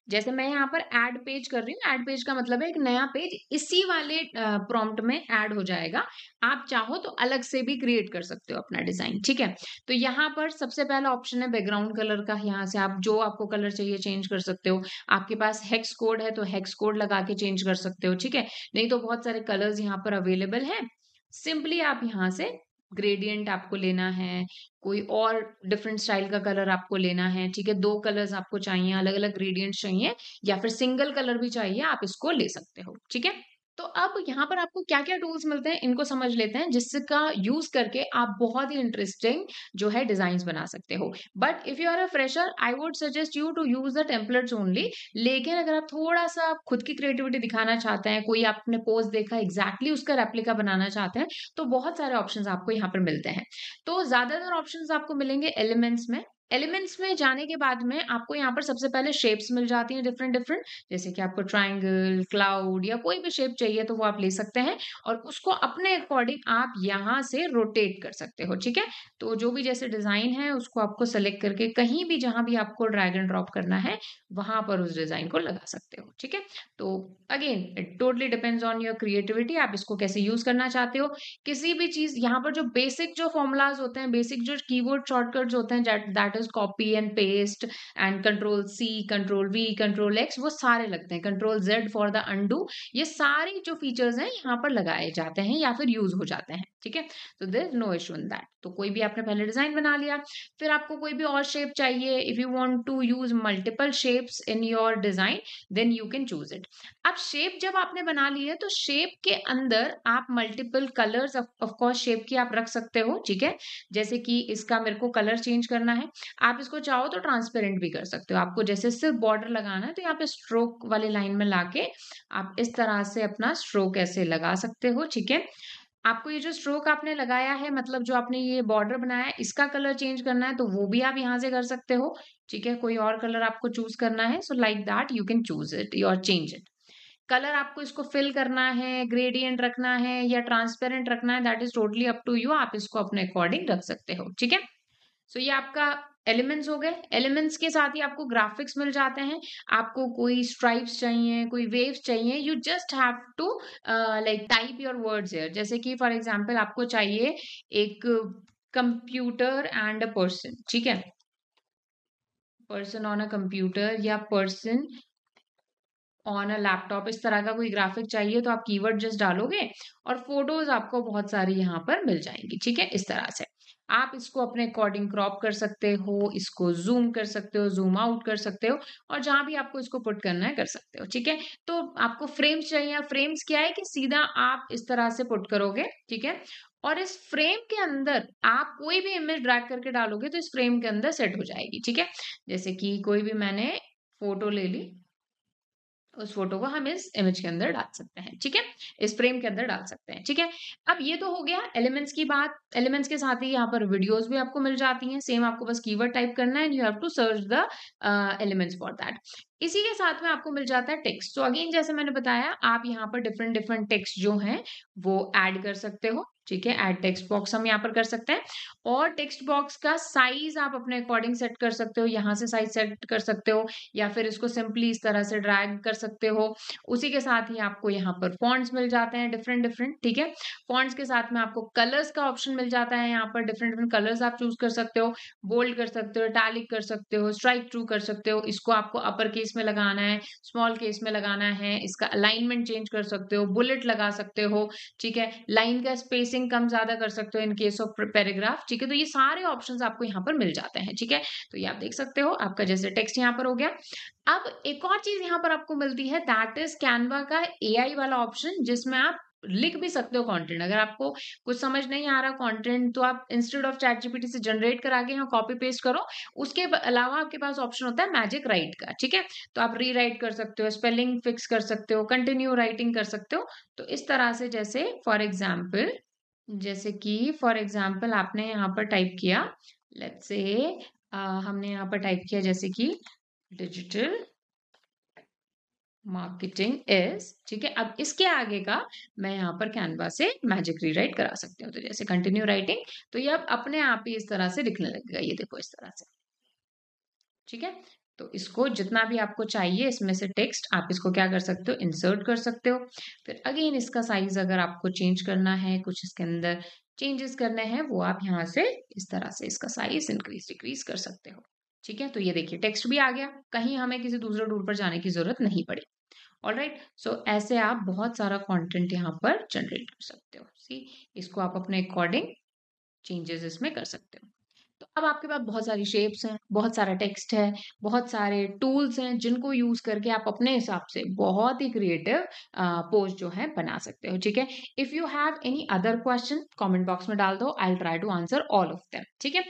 जैसे मैं यहाँ पर ऐड पेज कर रही हूँ, ऐड पेज का मतलब है एक नया पेज इसी वाले प्रॉम्प्ट में ऐड हो जाएगा। आप चाहो तो अलग से भी क्रिएट कर सकते हो अपना डिजाइन, ठीक है? तो यहाँ पर सबसे पहला ऑप्शन है बैकग्राउंड कलर का, यहाँ से आप जो आपको कलर चाहिए चेंज कर सकते हो। आपके पास हेक्स कोड है, तो हेक्स कोड लगा के चेंज कर सकते हो, ठीक है? नहीं तो बहुत सारे कलर्स यहाँ पर अवेलेबल हैं, सिंपली आप यहाँ से ग्रेडियंट आपको लेना है, कोई और डिफरेंट स्टाइल का कलर आपको लेना है, ठीक है? 2 कलर्स आपको चाहिए, अलग-अलग ग्रेडियंट्स चाहिए या फिर सिंगल कलर भी चाहिए, आप इसको ले सकते हो, ठीक है? तो अब यहाँ पर आपको क्या-क्या टूल्स मिलते हैं, इनको समझ लेते हैं, जिसका यूज़ करके आप बहुत ही इंटरेस्टिंग जो है डिज़ाइन्स बना सकते हो। But if you are a fresher, I would suggest you to use the templates only. लेकिन अगर आप थोड़ा-सा खुद की क्रिएटिविटी दिखाना चाहते हैं, कोई आपने पोस्ट देखा एग्ज़ैक्टली उसका रेप्लिका बनाना चाहते हैं, तो बहुत सारे ऑप्शंस आपको यहाँ पर मिलते हैं। तो ज़्यादातर ऑप्शंस आपको मिलेंगे एलिमेंट्स में। एलिमेंट्स में जाने के बाद में आपको यहाँ पर सबसे पहले शेप्स मिल जाती हैं डिफरेंट डिफरेंट, जैसे कि आपको ट्रायंगल, क्लाउड या कोई भी शेप चाहिए तो वो आप ले सकते हैं और उसको अपने अकॉर्डिंग आप यहाँ से रोटेट कर सकते हो, ठीक है? तो जो भी जैसे डिज़ाइन है उसको आपको सेलेक्ट करके कहीं भी जहाँ भी आपको ड्रैग एंड ड्रॉप करना है, वहाँ पर उस डिज़ाइन को लगा सकते हो, ठीक है? तो again it totally depends on your creativity, आप इसको कैसे यूज़ करना चाहते हो। किसी भी चीज़ यहाँ पर जो बेसिक जो फ़ॉर्मूलाज़ होते हैं, बेसिक जो कीबोर्ड शॉर्टकट्स होते हैं, that is copy and paste and control C, control V, control X, वो सारे लगते हैं। Control Z for the undo, ये सारे जो फीचर्स हैं यहाँ पर लगाए जाते हैं या फिर यूज़ हो जाते हैं, ठीक है? तो there is no issue in that. तो कोई भी आपने पहले डिज़ाइन बना लिया, फिर आपको कोई भी और शेप चाहिए, if you want to use multiple shapes in your design, then you can choose it. अब शेप जब आपने बना ली है, तो शेप के अंदर आप multiple colours of course shape की आप रख सकते हो, ठीक है? जैसे कि इसका मेरे को कलर चेंज करना है, आप इसको चाहो तो ट्रांसपेरेंट भी कर सकते हो। आपको जैसे सिर्फ बॉर्डर लगाना है, तो यहाँ पे स्ट्रोक वाली लाइन में लाके आप इस तरह से अपना स्ट्रोक ऐसे लगा सकते हो, ठीक है? आपको ये जो स्ट्रोक आपने लगाया है, मतलब जो आपने ये बॉर्डर बनाया है, इसका कलर चेंज करना है, तो वो भी आप यहाँ से कर सकते हो, ठीक है? कोई और कलर आपको चूज़ करना है, so like that you can choose it और चेंज इट। कलर आपको इसको फिल करना है, ग्रेडिएंट रखना है या ट्रांसपेरेंट रखना है, that is totally up to you, आप इसको अपने अकॉर्डिंग रख सकते हो, ठीक है? सो ये आपका एलिमेंट्स हो गए। एलिमेंट्स के साथ ही आपको ग्राफिक्स मिल जाते हैं। आपको कोई स्ट्राइप्स चाहिए, कोई वेव्स चाहिए, you just have to like type your words here. जैसे कि फॉर एग्जांपल आपको चाहिए एक कंप्यूटर एंड अ पर्सन, ठीक है? पर्सन ऑन अ कंप्यूटर या पर्सन ऑन अ लैपटॉप, इस तरह का कोई ग्राफिक चाहिए तो आप कीवर्ड जस्ट डालोगे और फोटोज आपको बहुत सारी यहाँ पर मिल जाएंगी, ठीक है? इस तरह से आप इसको अपने अकॉर्डिंग क्रॉप कर सकते हो, इसको जूम कर सकते हो, जूम आउट कर सकते हो और जहां भी आपको इसको पुट करना है कर सकते हो, ठीक है? तो आपको फ्रेम्स चाहिए। फ्रेम्स क्या है कि सीधा आप इस तरह से पुट करोगे, ठीक है? और इस फ्रेम के अंदर आप कोई भी इमेज ड्रैग करके डालोगे तो इस फ्रेम के अंदर सेट हो जाएगी, ठीक है? जैसे कि कोई भी मैंने फोटो ले ली, उस फोटो को हम इस इमेज के अंदर डाल सकते हैं, ठीक है? इस फ्रेम के अंदर डाल सकते हैं, ठीक है? अब ये तो हो गया एलिमेंट्स की बात। एलिमेंट्स के साथ ही यहाँ पर वीडियोस भी आपको मिल जाती हैं। सेम आपको बस कीवर्ड टाइप करना है and you have to search the elements for that. इसी के साथ में आपको मिल जाता है टेक्स्ट। तो अगेन जैसे मैंने बताया, आप यहाँ पर डिफरेंट डिफरेंट टेक्स्ट जो हैं वो ऐड कर सकते हो, ठीक है? ऐड टेक्स्ट बॉक्स हम यहाँ पर कर सकते हैं और टेक्स्ट बॉक्स का साइज आप अपने अकॉर्डिंग सेट कर सकते हो। यहाँ से साइज सेट कर सकते हो या फिर इसको सिंपली इस तरह से ड्रैग कर सकते हो। उसी के साथ ही आपको यहाँ पर फॉन्ट्स मिल जाते हैं डिफरेंट डिफरेंट, ठीक है? फॉन्ट्स के साथ में आपको कलर्स का ऑप्शन मिल जाता है। यहाँ पर डिफरेंट डिफरेंट कलर्स आप चूज कर सकते हो, बोल्ड कर सकते हो, इटैलिक कर सकते हो, स्ट्राइक थ्रू कर सकते हो। इसको आपको अपर केस में लगाना है, स्मॉल केस में लगाना है, इसका अलाइनमेंट चेंज कर सकते हो, बुलेट लगा सकते हो, ठीक है? लाइन का स्पेसिंग कम ज्यादा कर सकते हो इन केस ऑफ पैराग्राफ, ठीक है? तो ये सारे ऑप्शंस आपको यहाँ पर मिल जाते हैं, ठीक है? तो ये आप देख सकते हो, आपका जैसे टेक्स्ट यहाँ पर हो गया। अब एक और चीज यहाँ पर आपको मिलती है, दैट इज कैनवा का एआई वाला ऑप्शन, जिसमें आप लिख भी सकते हो कंटेंट। अगर आपको कुछ समझ नहीं आ रहा कंटेंट, तो आप इंस्टेड ऑफ चैट जीपीटी से जनरेट करा के यहाँ कॉपी पेस्ट करो। उसके अलावा आपके पास ऑप्शन होता है मैजिक राइट का, ठीक है? तो आप रीराइट कर सकते हो, स्पेलिंग फिक्स कर सकते हो, कंटिन्यू राइटिंग कर सकते हो। तो इस तरह से जैसे फॉर एग्जाम्पल आपने यहाँ पर टाइप किया, लेट्स से हमने यहाँ पर टाइप किया जैसे कि डिजिटल मार्केटिंग इज, ठीक है? अब इसके आगे का मैं यहाँ पर कैनवा से मैजिक रीराइट करा सकती हूँ। तो जैसे कंटिन्यू राइटिंग, तो ये अब अपने आप ही इस तरह से दिखने लगेगा, ये देखो इस तरह से, ठीक है? तो इसको जितना भी आपको चाहिए इसमें से टेक्स्ट, आप इसको क्या कर सकते हो, इंसर्ट कर सकते हो। फिर अगेन इसका साइज अगर आपको चेंज करना है, कुछ इसके अंदर चेंजेस करने हैं, वो आप यहाँ से इस तरह से इसका साइज इंक्रीज डिक्रीज कर सकते हो, ठीक है? तो ये देखिए टेक्स्ट भी आ गया, कहीं हमें किसी दूसरे टूल पर जाने की जरूरत नहीं पड़ी। ऑलराइट, सो ऐसे आप बहुत सारा कंटेंट यहाँ पर जनरेट कर सकते हो। सी, इसको आप अपने अकॉर्डिंग चेंजेस इसमें कर सकते हो। तो अब आपके पास बहुत सारी शेप्स हैं, बहुत सारा टेक्स्ट है, बहुत सारे टूल्स हैं जिनको यूज़ करके आप अपने हिसाब से बहुत ही क्रिएटिव पोस्ट जो है बना सकते हो, ठीक है? If you have any other question comment box में डाल दो, I will try to answer all of them, ठीक है?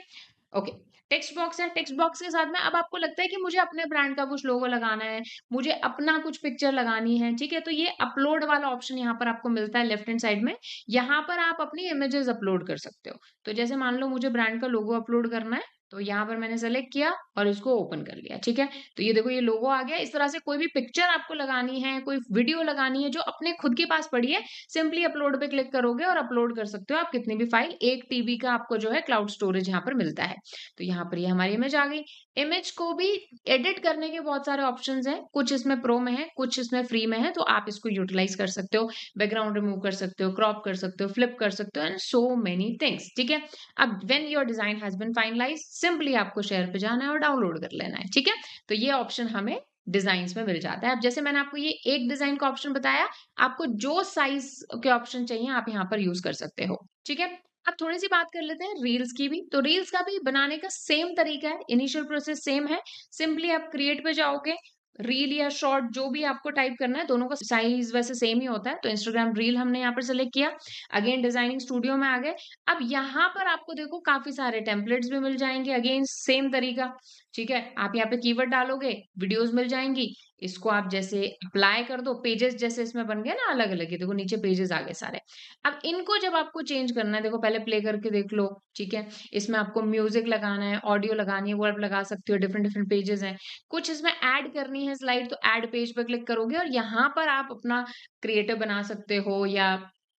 ओके, टेक्स्ट बॉक्स है, टेक्स्ट बॉक्स के साथ में अब आपको लगता है कि मुझे अपने ब्रांड का कुछ लोगो लगाना है, मुझे अपना कुछ पिक्चर लगानी है, ठीक है? तो ये अपलोड वाला ऑप्शन यहाँ पर आपको मिलता है लेफ्ट हैंड साइड में। यहाँ पर आप अपनी इमेजेस अपलोड कर सकते हो। तो जैसे मान लो मुझे ब्रांड का लोगो अपलोड करना है, तो यहाँ पर मैंने सेलेक्ट किया और इसको ओपन कर लिया, ठीक है? तो ये देखो ये लोगो आ गया। इस तरह से कोई भी पिक्चर आपको लगानी है, कोई वीडियो लगानी है जो अपने खुद के पास पड़ी है, सिंपली अपलोड पे क्लिक करोगे और अपलोड कर सकते हो आप कितनी भी फाइल। 1 टीबी का आपको जो है क्लाउड स्टोरेज यहाँ पर मिलता है। तो यहाँ पर ये हमारी इमेज आ गई। इमेज को भी एडिट करने के बहुत सारे ऑप्शंस हैं, कुछ इसमें प्रो में है, कुछ इसमें फ्री में है, तो आप इसको यूटिलाइज कर सकते हो। बैकग्राउंड रिमूव कर सकते हो, क्रॉप कर सकते हो, फ्लिप कर सकते हो एंड सो मेनी थिंग्स, ठीक है? अब when your design has been finalized, simply आपको शेयर पे जाना है और डाउनलोड कर लेना है, ठीक है? तो ये ऑप्शन हमें डिजाइन्स में मिल जाता है। अब जैसे मैंने आपको ये एक डिजाइन का ऑप्शन बताया, आपको जो साइज के ऑप्शन चाहिए आप यहाँ पर यूज कर सकते हो, ठीक है? अब थोड़ी-सी बात कर लेते हैं रील्स की भी। तो रील्स का भी बनाने का सेम तरीका है, इनिशियल प्रोसेस सेम है। सिंपली आप क्रिएट पे जाओगे, रील या शॉर्ट जो भी आपको टाइप करना है, दोनों का साइज़ वैसे सेम ही होता है। तो इंस्टाग्राम रील हमने यहाँ पर सेलेक्ट किया। अगेन डिजाइनिंग स्टूडियो में आ गए। अब यहाँ पर आपको देखो काफ़ी सारे टेम्पलेट्स भी मिल जाएँगे, अगेन सेम तरीका, ठीक है? आप यहाँ पे कीवर्ड डालोगे, वीडियोज़ मिल जाएँगी। इसको आप जैसे अप्लाई कर दो, पेजेस जैसे इसमें बन गए ना अलग-अलग, ये देखो नीचे पेजेस आ गए सारे। अब इनको जब आपको चेंज करना है, देखो पहले प्ले करके देख लो, ठीक है? इसमें आपको म्यूज़िक लगाना है, ऑडियो लगानी है, वो आप लगा सकते हो, डिफरेंट डिफरेंट पेजेज़ हैं। कुछ इसमें ऐड करनी है स्लाइड, तो ऐड पेज पे क्लिक करोगे और यहाँ पर आप अपना क्रिएटिव बना सकते हो या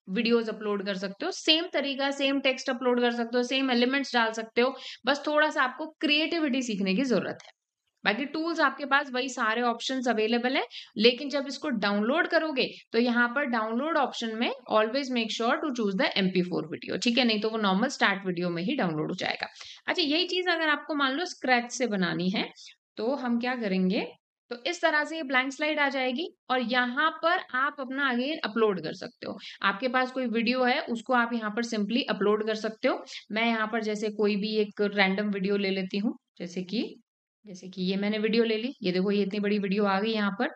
वीडियोज़ अपलोड कर सकते हो। सेम तरीका, सेम टेक्स्ट अपलोड कर सकते हो, सेम एलिमेंट्स डाल सकते हो, बस थोड़ा-सा आपको क्रिएटिविटी सीखने की ज़रूरत है। बाकी टूल्स आपके पास वही सारे ऑप्शंस अवेलेबल हैं, लेकिन जब इसको डाउनलोड करोगे, तो यहाँ पर डाउनलोड ऑप्शन में always make sure to choose the MP4 video, ठीक है? नहीं तो वो नॉर्मल स्टार्ट वीडियो में ही डाउनलोड हो जाएगा। अच्छा, यही चीज़ अगर आपको मान लो स्क्रैच से बनानी है, तो हम क्या करेंगे, तो इस तरह से ये ब्लैंक स्लाइड आ जाएगी और यहाँ पर आप अपना अगेन अपलोड कर सकते हो। आपके पास कोई वीडियो है, उसको आप यहाँ पर सिंपली अपलोड कर सकते हो। मैं यहाँ पर जैसे कोई भी एक रैंडम वीडियो ले लेती हूँ, जैसे कि ये मैंने वीडियो ले ली, ये देखो ये इतनी बड़ी वीडियो आ गई यहाँ पर।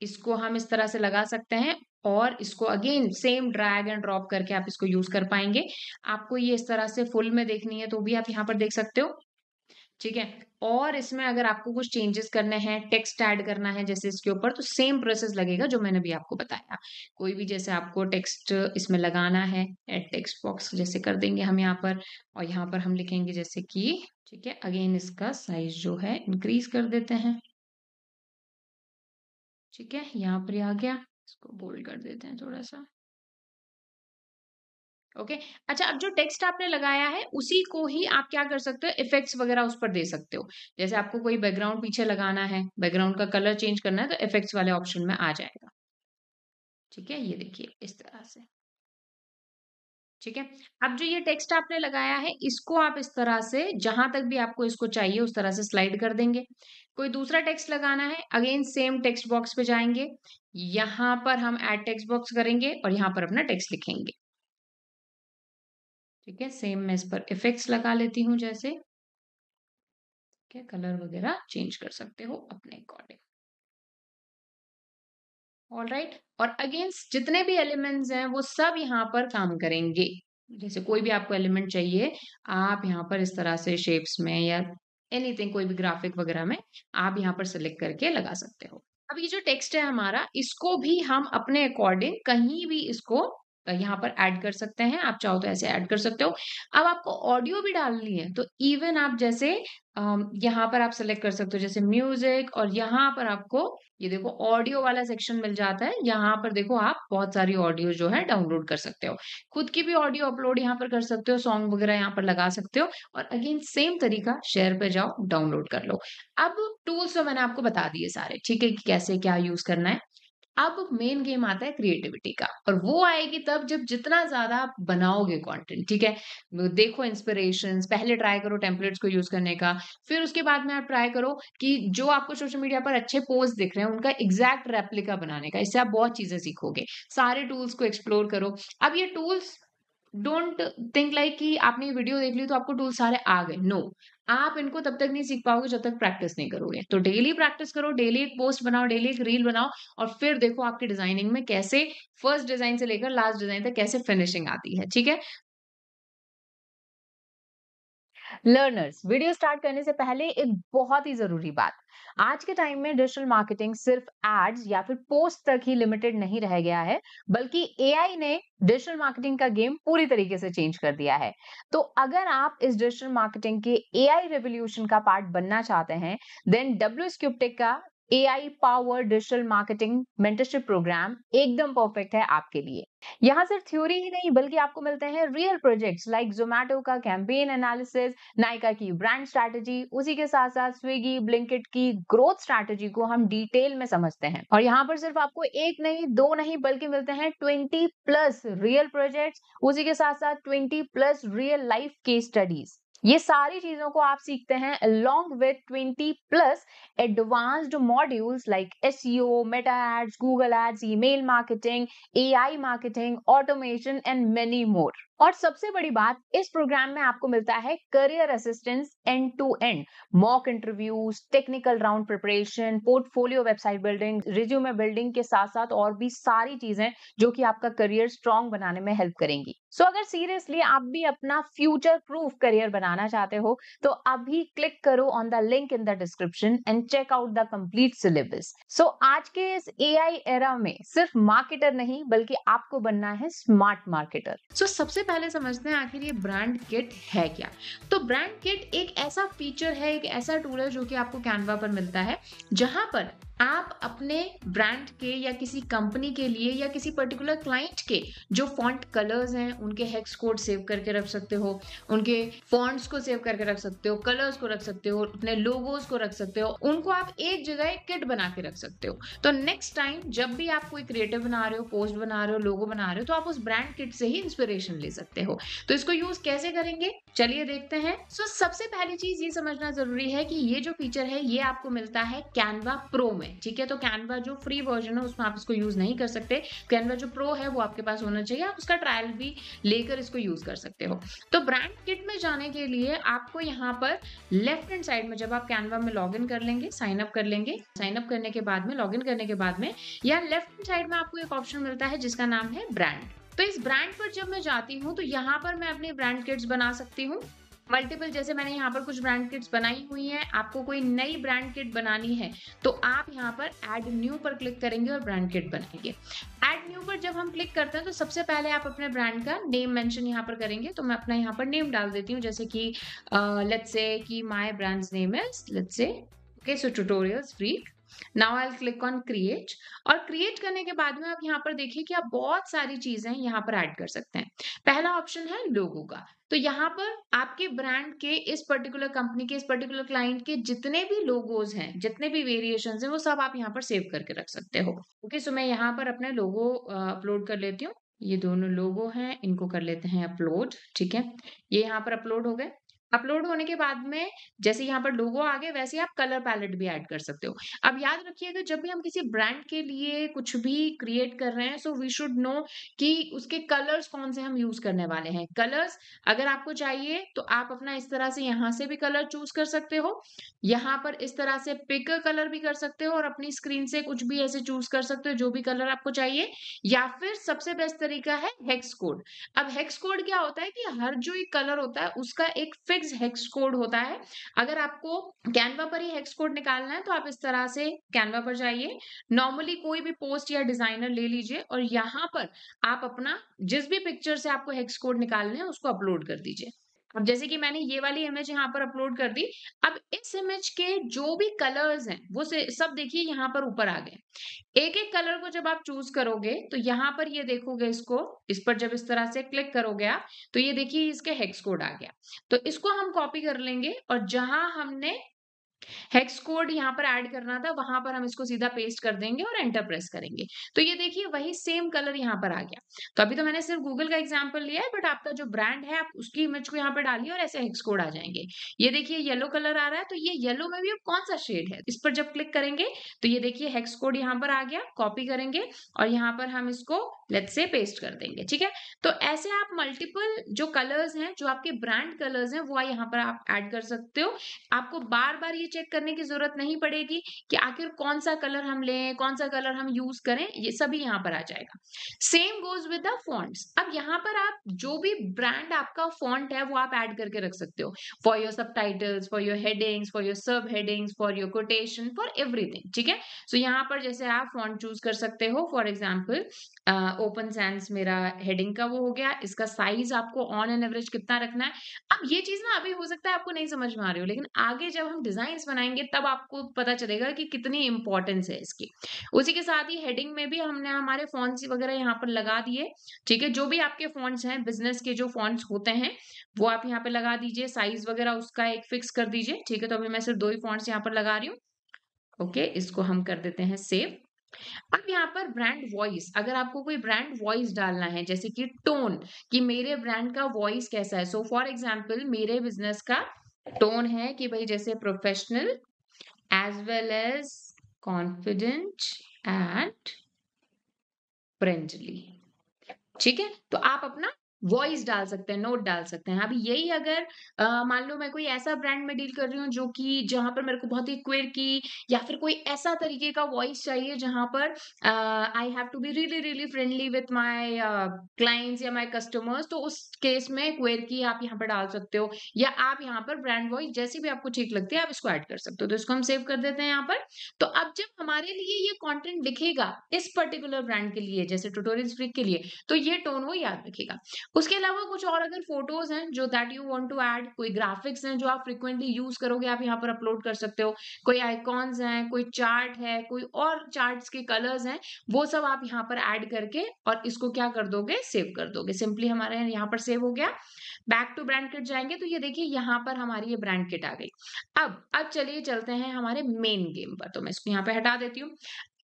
इसको हम इस तरह से लगा सकते हैं और इसको again same drag and drop करके आप इसको यूज़ कर पाएँगे। आपको ये इस तरह से फुल में देखनी है तो भी आप यहाँ पर देख सकते हो, ठीक है? और इसमें अगर आपको कुछ चेंजेस करने हैं, टेक्स्ट ऐड करना है जैसे इसके ऊपर, तो सेम प्रोसेस लगेगा जो मैंने अभी आपको बताया। कोई भी जैसे आपको टेक्स्ट इसमें लगाना है, एड टेक्स्ट बॉक्स जैसे कर देंगे हम यहाँ पर और यहाँ पर हम लिखेंगे जैसे कि, ठीक है? अगेन इसका साइज़ जो है इंक्रीज़ कर देते हैं, ठीक है? यहाँ पर ये आ गया, इसको बोल्ड कर देते हैं थोड़ा-सा। ओके। अच्छा, अब जो टेक्स्ट आपने लगाया है उसी को ही आप क्या कर सकते हो, इफेक्ट्स वगैरह उस पर दे सकते हो। जैसे आपको कोई बैकग्राउंड पीछे लगाना है, बैकग्राउंड का कलर चेंज करना है, तो इफेक्ट्स वाले ऑप्शन में आ जाएगा, ठीक है? ये देखिए इस तरह से, ठीक है? अब जो ये टेक्स्ट आपने लगाया है, इसको आप इस तरह से जहां तक भी आपको इसको चाहिए उस तरह से स्लाइड कर देंगे। कोई दूसरा टेक्स्ट लगाना है, अगेन सेम टेक्स्ट बॉक्स पे जाएंगे, यहाँ पर हम ऐड टेक्स्ट बॉक्स करेंगे और यहाँ पर अपना टेक्स्ट लिखेंगे, ठीक है? सेम मैं इस पर इफेक्ट्स लगा लेती हूँ जैसे, के कलर वगैरह चेंज कर सकते हो अपने अकॉर्डिंग। ऑलराइट, और अगेंस्ट जितने भी एलिमेंट्स हैं वो सब यहाँ पर काम करेंगे। जैसे कोई भी आपको एलिमेंट चाहिए, आप यहाँ पर इस तरह से शेप्स में या एनीथिंग कोई भी ग्राफिक वगैरह में आप यहाँ पर सेलेक्ट करके लगा सकते हो। अब ये जो टेक्स्ट है हमारा, इसको भी हम अपने अकॉर्डिंग कहीं भी इसको यहाँ पर ऐड कर सकते हैं। आप चाहो तो ऐसे ऐड कर सकते हो। अब आपको ऑडियो भी डालनी है तो इवन आप जैसे यहाँ पर आप सेलेक्ट कर सकते हो जैसे म्यूजिक, और यहाँ पर आपको ये देखो ऑडियो वाला सेक्शन मिल जाता है। यहाँ पर देखो आप बहुत सारी ऑडियो जो है डाउनलोड कर सकते हो। खुद की भी ऑडियो अपलोड यहाँ पर कर सकते हो, सॉन्ग वगैरह यहाँ पर लगा सकते हो, और अगेन सेम तरीका, शेयर पे जाओ, डाउनलोड कर लो। अब टूल्स तो मैंने आपको बता दिए सारे, ठीक है, कि कैसे क्या यूज करना है। अब मेन गेम आता है क्रिएटिविटी का, और वो आएगी तब जब जितना ज्यादा आप बनाओगे कंटेंट, ठीक है। देखो इंस्पिरेशंस, पहले ट्राई करो टेम्पलेट्स को यूज करने का, फिर उसके बाद में आप ट्राई करो कि जो आपको सोशल मीडिया पर अच्छे पोस्ट दिख रहे हैं उनका एग्जैक्ट रेप्लिका बनाने का। इससे आप बहुत चीजें सीखोगे। सारे टूल्स को एक्सप्लोर करो। अब ये टूल्स डोंट थिंक लाइक कि आपने ये वीडियो देख ली तो आपको टूल सारे आ गए। नो, आप इनको तब तक नहीं सीख पाओगे जब तक प्रैक्टिस नहीं करोगे। तो डेली प्रैक्टिस करो, डेली एक पोस्ट बनाओ, डेली एक रील बनाओ और फिर देखो आपकी डिजाइनिंग में कैसे फर्स्ट डिजाइन से लेकर लास्ट डिजाइन तक कैसे फिनिशिंग आती है। ठीक है? लर्नर्स, वीडियो स्टार्ट करने से पहले एक बहुत ही जरूरी बात, आज के टाइम में डिजिटल मार्केटिंग सिर्फ एड्स या फिर पोस्ट तक ही लिमिटेड नहीं रह गया है, बल्कि एआई ने डिजिटल मार्केटिंग का गेम पूरी तरीके से चेंज कर दिया है। तो अगर आप इस डिजिटल मार्केटिंग के एआई रेवोल्यूशन का पार्ट बनना चाहते हैं, देन डब्ल्यू स्क्रिप्टेक का AI power digital marketing mentorship program एकदम परफेक्ट है आपके लिए। यहाँ सिर्फ थ्योरी ही नहीं बल्कि आपको मिलते हैं रियल प्रोजेक्ट्स लाइक जोमेटो का कैंपेन एनालिसिस, नायका की ब्रांड स्ट्रैटेजी, उसी के साथ साथ स्विगी ब्लिंकिट की ग्रोथ स्ट्रैटेजी को हम डिटेल में समझते हैं। और यहाँ पर सिर्फ आपको एक नहीं दो नहीं बल्कि मिलते हैं 20+ रियल प्रोजेक्ट्स, उसी के साथ साथ 20+ रियल लाइफ केस स्टडीज। ये सारी चीजों को आप सीखते हैं along with 20+ advanced modules like SEO, Meta Ads, Google Ads, email marketing, AI marketing, automation and many more। और सबसे बड़ी बात, इस प्रोग्राम में आपको मिलता है career assistance end to end, mock interviews, technical round preparation, portfolio website building, resume building के साथ साथ और भी सारी चीजें जो कि आपका करियर स्ट्रांग बनाने में हेल्प करेंगी। सो अगर सीरियसली आप भी अपना फ्यूचर प्रूफ करियर बनाना चाहते हो तो अभी क्लिक करो on the link in the description and check out the complete syllabus. So आज के इस एआई एरा में सिर्फ मार्केटर नहीं बल्कि आपको बनना है स्मार्ट मार्केटर। सो सबसे पहले समझते हैं आखिर ये ब्रांड किट है क्या। तो ब्रांड किट एक ऐसा फीचर है, एक ऐसा टूल है जो कि आपको कैनवा पर मिलता है, जहां पर आप अपने ब्रांड के या किसी कंपनी के लिए या किसी पर्टिकुलर क्लाइंट के जो फॉन्ट कलर्स हैं उनके हेक्स कोड सेव करके रख सकते हो, उनके फॉन्ट्स को सेव करके रख सकते हो, कलर्स को रख सकते हो, अपने लोगोस को रख सकते हो, उनको आप एक जगह एक किट बना के रख सकते हो। तो नेक्स्ट टाइम जब भी आप कोई क्रिएटिव बना रहे हो, पोस्ट बना रहे हो, लोगो बना रहे हो, तो आप उस ब्रांड किट से ही इंस्पिरेशन ले सकते हो। तो इसको यूज कैसे करेंगे, चलिए देखते हैं। सो सबसे पहली चीज ये समझना जरूरी है कि ये जो फीचर है ये आपको मिलता है कैनवा प्रो में। ठीक है? तो कैनवा जो फ्री वर्जन है उसमें आप इसको यूज नहीं कर सकते, कैनवा जो प्रो है वो आपके पास होना चाहिए, आप उसका ट्रायल भी लेकर इसको यूज कर सकते हो। तो ब्रांड किट में जाने के लिए आपको यहाँ पर लेफ्ट हैंड साइड में जब आप कैनवा में लॉग इन कर लेंगे, साइन अप कर लेंगे, साइन अप करने के बाद में, लॉग इन करने के बाद में, या लेफ्ट हैंड साइड में आपको एक ऑप्शन मिलता है जिसका नाम है ब्रांड। तो इस ब्रांड पर जब मैं जाती हूँ तो यहाँ पर मैं अपनी ब्रांड किट्स बना सकती हूँ मल्टीपल। जैसे मैंने यहाँ पर कुछ ब्रांड किट्स बनाई हुई हैं, आपको कोई नई ब्रांड किट बनानी है तो आप यहाँ पर ऐड न्यू पर क्लिक करेंगे और ब्रांड किट बनाएंगे। ऐड न्यू पर जब हम क्लिक करते हैं तो सबसे पहले आप अपने ब्रांड का नेम मेंशन यहाँ पर करेंगे। तो मैं अपना यहाँ पर नेम डाल देती हूँ, जैसे कि लेट्स से कि my brands name is let's say okay so tutorials freak. Now I will click on create. और क्रिएट करने के बाद में आप यहाँ पर देखिए कि आप बहुत सारी चीजें यहाँ पर ऐड कर सकते हैं। पहला ऑप्शन है लोगो का। तो यहाँ पर आपके ब्रांड के इस पर्टिकुलर कंपनी के, इस पर्टिकुलर क्लाइंट के जितने भी लोगोज हैं, जितने भी वेरिएशंस हैं, वो सब आप यहाँ पर सेव करके रख सकते हो। ओके सो मैं यहाँ पर अपने लोगो अपलोड कर लेती हूँ। ये दोनों लोगो हैं, इनको कर लेते हैं अपलोड। ठीक है, ये यहाँ पर अपलोड हो गए। अपलोड होने के बाद में जैसे यहाँ पर लोगो आ गए वैसे आप कलर पैलेट भी ऐड कर सकते हो। अब याद रखिएगा जब भी हम किसी ब्रांड के लिए कुछ भी क्रिएट कर रहे हैं सो वी शुड नो कि उसके कलर्स कौन से हम यूज करने वाले हैं। कलर्स अगर आपको चाहिए तो आप अपना इस तरह से यहाँ से भी कलर चूज कर सकते हो, यहाँ पर इस तरह से पिक कलर भी कर सकते हो और अपनी स्क्रीन से कुछ भी ऐसे चूज कर सकते हो जो भी कलर आपको चाहिए। या फिर सबसे बेस्ट तरीका है हेक्स कोड। अब हेक्स कोड क्या होता है कि हर जो एक कलर होता है उसका एक फिक्स हेक्स कोड होता है। अगर आपको कैनवा पर ही हेक्स कोड निकालना है तो आप इस तरह से कैनवा पर जाइए, नॉर्मली कोई भी पोस्ट या डिजाइनर ले लीजिए और यहाँ पर आप अपना जिस भी पिक्चर से आपको हेक्स कोड निकालना है उसको अपलोड कर दीजिए। अब जैसे कि मैंने ये वाली इमेज यहाँ पर अपलोड कर दी। अब इस इमेज के जो भी कलर्स हैं वो सब देखिए यहाँ पर ऊपर आ गए। एक एक कलर को जब आप चूज करोगे तो यहाँ पर ये देखोगे, इसको इस पर जब इस तरह से क्लिक करोगे आप तो ये देखिए इसके हेक्स कोड आ गया। तो इसको हम कॉपी कर लेंगे और जहां हमने हेक्स कोड यहाँ पर ऐड करना था वहां पर हम इसको सीधा पेस्ट कर देंगे और एंटर प्रेस करेंगे। तो ये देखिए वही सेम कलर यहाँ पर आ गया। तो अभी तो मैंने सिर्फ गूगल का एग्जांपल लिया है बट आपका जो ब्रांड है आप उसकी इमेज को यहाँ पर डालिए और ऐसे हेक्स कोड आ जाएंगे। ये देखिए येलो कलर आ रहा है, तो ये येलो में भी अब कौन सा शेड है इस पर जब क्लिक करेंगे तो ये देखिए हेक्स कोड यहाँ पर आ गया। कॉपी करेंगे और यहाँ पर हम इसको लेट्स से पेस्ट कर देंगे, ठीक है। तो ऐसे आप मल्टीपल जो कलर्स हैं, जो आपके ब्रांड कलर्स हैं, वो यहाँ पर आप ऐड कर सकते हो। आपको बार बार ये चेक करने की जरूरत नहीं पड़ेगी कि आखिर कौन सा कलर हम लें, कौन सा कलर हम यूज करें, ये सभी यहाँ पर आ जाएगा। Same goes with the fonts. अब यहाँ पर आप जो भी ब्रांड आपका फॉन्ट है वो आप ऐड करके रख सकते हो, for your subtitles, for your headings, for your subheadings, for your quotation, for everything, ठीक है। सो यहाँ पर जैसे आप फॉन्ट चूज कर सकते हो, फॉर एग्जाम्पल ओपन सैंस मेरा हेडिंग का वो हो गया। इसका साइज आपको ऑन एन एवरेज कितना रखना है। अब ये चीज ना अभी हो सकता है आपको नहीं समझ में आ रही हो, लेकिन आगे जब हम डिजाइन बनाएंगे तब आपको पता चलेगा कि कितनी इंपॉर्टेंस है इसकी। उसी के साथ ही हेडिंग में भी हमने हमारे फॉन्ट्स वगैरह यहाँ पर लगा दिए, ठीक है। जो भी आपके फॉन्ट्स हैं, बिजनेस के जो फॉन्ट्स होते हैं वो आप यहाँ पे लगा दीजिए, साइज वगैरह उसका एक फिक्स कर दीजिए, ठीक है। तो अभी मैं सिर्फ 2 ही फॉन्ट्स यहाँ पर लगा रही हूँ। ओके, इसको हम कर देते हैं सेव। अब यहाँ पर ब्रांड वॉइस, अगर आपको कोई ब्रांड वॉइस डालना है, जैसे कि टोन, कि मेरे ब्रांड का वॉइस कैसा है। सो फॉर एग्जाम्पल मेरे बिजनेस का टोन है कि भाई जैसे professional as well as confident and friendly, ठीक है। तो आप अपना वॉइस डाल सकते हैं, नोट डाल सकते हैं। अभी यही अगर मान लो मैं कोई ऐसा ब्रांड में डील कर रही हूँ जो कि जहां पर मेरे को बहुत ही क्विकी या फिर कोई ऐसा तरीके का वॉइस चाहिए जहां पर I have to be really really friendly with my clients या माय कस्टमर्स, तो उस केस में क्वेरकी आप यहाँ पर डाल सकते हो, या आप यहाँ पर ब्रांड वॉइस जैसी भी आपको ठीक लगती है आप इसको ऐड कर सकते हो। तो इसको हम सेव कर देते हैं यहाँ पर। तो अब जब हमारे लिए ये कंटेंट दिखेगा इस पर्टिकुलर ब्रांड के लिए, जैसे ट्यूटोरियल्स फ्रीक के लिए, तो ये टोन वो याद रखेगा। उसके अलावा कुछ और अगर फोटोज हैं जो that you want to add, कोई ग्राफिक्स हैं जो आप फ्रिक्वेंटली यूज करोगे, आप यहाँ पर अपलोड कर सकते हो। कोई आइकॉन्स हैं, कोई चार्ट है, कोई और चार्ट्स के कलर्स हैं, वो सब आप यहाँ पर ऐड करके और इसको क्या कर दोगे, सेव कर दोगे। सिंपली हमारे यहाँ पर सेव हो गया। बैक टू ब्रांड किट जाएंगे तो ये देखिए यहाँ पर हमारी ये ब्रांड किट आ गई। अब चलिए चलते हैं हमारे मेन गेम पर। तो मैं इसको यहाँ पे हटा देती हूँ।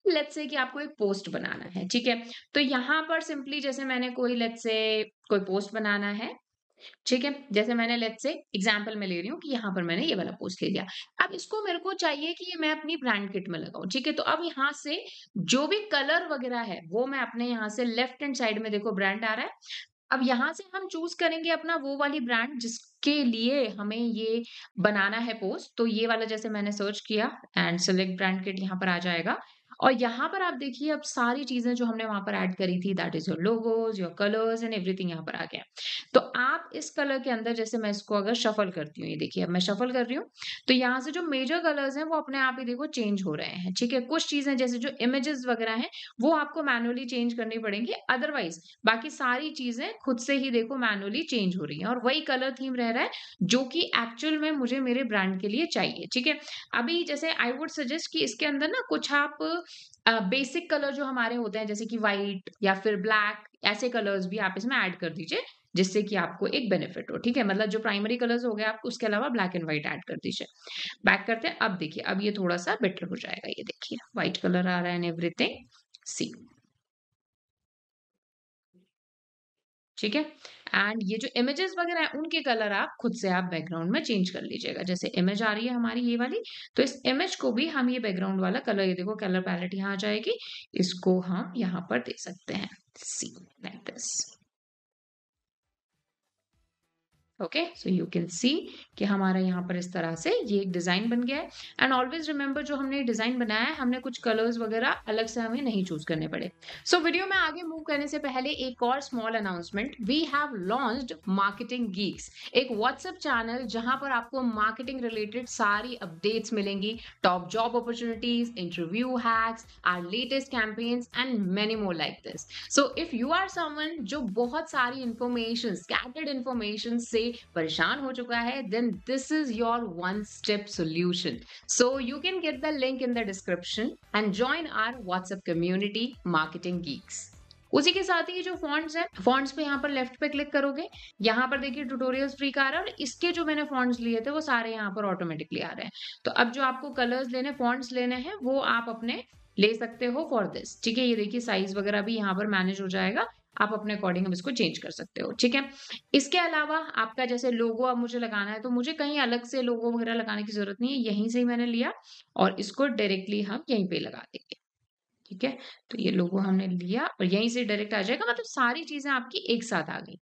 लेट्स से कि आपको एक पोस्ट बनाना है, ठीक है। तो यहाँ पर सिंपली जैसे मैंने कोई लेट्स से कोई पोस्ट बनाना है, ठीक है। जैसे मैंने लेट्स से एग्जांपल में ले रही हूँ कि यहाँ पर मैंने ये वाला पोस्ट ले लिया। अब इसको मेरे को चाहिए कि ये मैं अपनी ब्रांड किट में लगाऊं, ठीक है। तो अब यहाँ से जो भी कलर वगैरह है वो मैं अपने यहाँ से लेफ्ट हैंड साइड में देखो ब्रांड आ रहा है। अब यहाँ से हम चूज करेंगे अपना वो वाली ब्रांड जिसके लिए हमें ये बनाना है पोस्ट। तो ये वाला जैसे मैंने सर्च किया एंड सेलेक्ट ब्रांड किट यहाँ पर आ जाएगा। और यहाँ पर आप देखिए अब सारी चीजें जो हमने वहां पर ऐड करी थी, that is your logos, your colours and everything यहाँ पर आ गया। तो आप इस कलर के अंदर जैसे मैं इसको अगर शफल करती हूँ, ये देखिए अब मैं शफल कर रही हूँ, तो यहाँ से जो मेजर कलर्स हैं वो अपने आप ही देखो चेंज हो रहे हैं, ठीक है। कुछ चीजें जैसे जो इमेजेस वगैरह हैं वो आपको मैनुअली चेंज करनी पड़ेंगी, अदरवाइज बाकी सारी चीजें खुद से ही देखो मैनुअली चेंज हो रही हैं और वही कलर थीम रह रहा है जो कि एक्चुअल में मुझे मेरे ब्रांड के लिए चाहिए, ठीक है। अभी जैसे आई वुड सजेस्ट कि इसके अंदर ना कुछ आप बेसिक कलर जो हमारे होते हैं जैसे कि व्हाइट या फिर ब्लैक, ऐसे कलर्स भी आप इसमें ऐड कर दीजिए जिससे कि आपको एक बेनिफिट हो, ठीक है। मतलब जो प्राइमरी कलर्स हो गए आप उसके अलावा ब्लैक एंड व्हाइट ऐड कर दीजिए। बैक करते हैं। अब देखिए अब ये थोड़ा सा बेटर हो जाएगा, ये देखिए व्हाइट कलर आ रहा है एंड एवरीथिंग, सी, ठीक है। एंड ये जो इमेजेस वगैरह है उनके कलर आप खुद से आप बैकग्राउंड में चेंज कर लीजिएगा। जैसे इमेज आ रही है हमारी ये वाली, तो इस इमेज को भी हम ये बैकग्राउंड वाला कलर, ये देखो कलर पैलेट यहाँ आ जाएगी, इसको हम यहाँ पर दे सकते हैं, see, like this. Okay, so you can see कि हमारा यहाँ पर इस तरह से ये एक डिजाइन बन गया है। एंड ऑलवेज रिमेंबर जो हमने डिजाइन बनाया है हमने कुछ कलर्स वगैरह अलग से हमें नहीं चूज करने पड़े। सो वीडियो में आगे मूव करने से पहले एक और small announcement, we have launched marketing geeks, एक व्हाट्सएप चैनल जहां पर आपको मार्केटिंग रिलेटेड सारी अपडेट्स मिलेंगी, top job opportunities, interview hacks, our latest campaigns and many more like this. So if you are someone जो बहुत सारी इंफॉर्मेशन, स्कैटर्ड इंफॉर्मेशन से परेशान हो चुका है, then this is your one step solution. So you can get the link in the description and join our WhatsApp community Marketing Geeks. उसी के साथ ही जो फॉन्ट्स हैं, फॉन्ट्स पे यहाँ पर लेफ्ट पे क्लिक करोगे, यहाँ पर देखिए ट्यूटोरियल्स फ्री का आ रहा है और इसके जो मैंने फॉन्ट्स लिए थे वो सारे यहाँ पर ऑटोमेटिकली आ रहे हैं। तो अब जो आपको कलर्स लेने, फॉन्ट्स लेने हैं वो आप अपने ले सकते हो फॉर दिस, ठीक है। ये देखिए साइज वगैरह भी यहाँ पर मैनेज हो जाएगा, आप अपने अकॉर्डिंग अब इसको चेंज कर सकते हो, ठीक है। इसके अलावा आपका जैसे लोगो अब मुझे लगाना है तो मुझे कहीं अलग से लोगो वगैरह लगाने की जरूरत नहीं है, यहीं से ही मैंने लिया और इसको डायरेक्टली हम यहीं पे लगा देंगे। ठीक है? तो ये लोगो हमने लिया और यहीं से डायरेक्ट आ जाएगा, मतलब सारी चीज़ें आपकी एक साथ आ गई।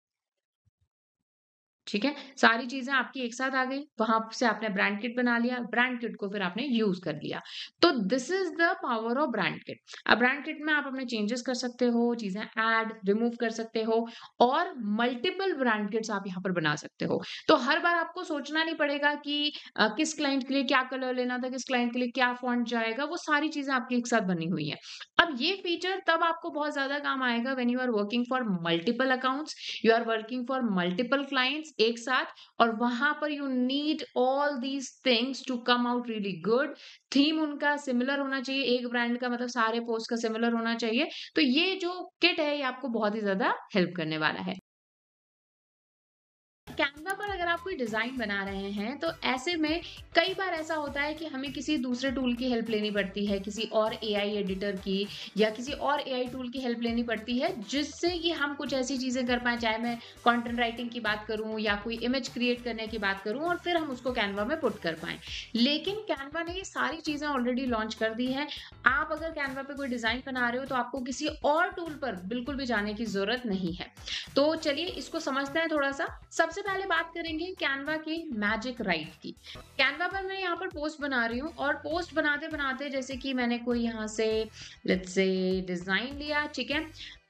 ठीक है? सारी चीज़ें आपकी एक साथ आ गई, वहाँ से आपने ब्रांड किट बना लिया, ब्रांड किट को फिर आपने यूज़ कर लिया। तो this is the power of brand kit. अब ब्रांड किट में आप अपने चेंजेस कर सकते हो, चीज़ें ऐड, रिमूव कर सकते हो और मल्टीपल ब्रांड किट्स आप यहाँ पर बना सकते हो। तो हर बार आपको सोचना नहीं पड़ेगा कि किस क्लाइंट के लिए क्या कलर लेना था, किस क्लाइंट के लिए क्या फ़ॉन्ट जाएगा, वो सारी चीज़ें आपकी एक साथ बनी हुई हैं। अब ये फीचर तब आपको बहुत ज़्यादा काम आएगा when you are working for multiple accounts, you are working for multiple clients एक साथ, और वहां पर you need all these things to come out really good. Theme उनका सिमिलर होना चाहिए, एक ब्रांड का मतलब सारे पोस्ट का सिमिलर होना चाहिए। तो ये जो किट है ये आपको बहुत ही ज्यादा हेल्प करने वाला है। कैनवा पर अगर आप कोई डिजाइन बना रहे हैं तो ऐसे में कई बार ऐसा होता है कि हमें किसी दूसरे टूल की हेल्प लेनी पड़ती है, किसी और एआई एडिटर की या किसी और एआई टूल की हेल्प लेनी पड़ती है, जिससे कि हम कुछ ऐसी चीजें कर पाए, चाहे मैं कंटेंट राइटिंग की बात करूं या कोई इमेज क्रिएट करने की बात करूं, और फिर हम उसको कैनवा में पुट कर पाए। लेकिन कैनवा ने ये सारी चीजें ऑलरेडी लॉन्च कर दी है। आप अगर कैनवा पे कोई डिजाइन बना रहे हो तो आपको किसी और टूल पर बिल्कुल भी जाने की जरूरत नहीं है। तो चलिए इसको समझते हैं थोड़ा सा। सबसे पहले बात करेंगे कैनवा के मैजिक राइट की। कैनवा पर मैं यहाँ पर पोस्ट बना रही हूँ और पोस्ट बनाते बनाते जैसे कि मैंने कोई यहाँ से लेट्स से डिजाइन लिया, ठीक है।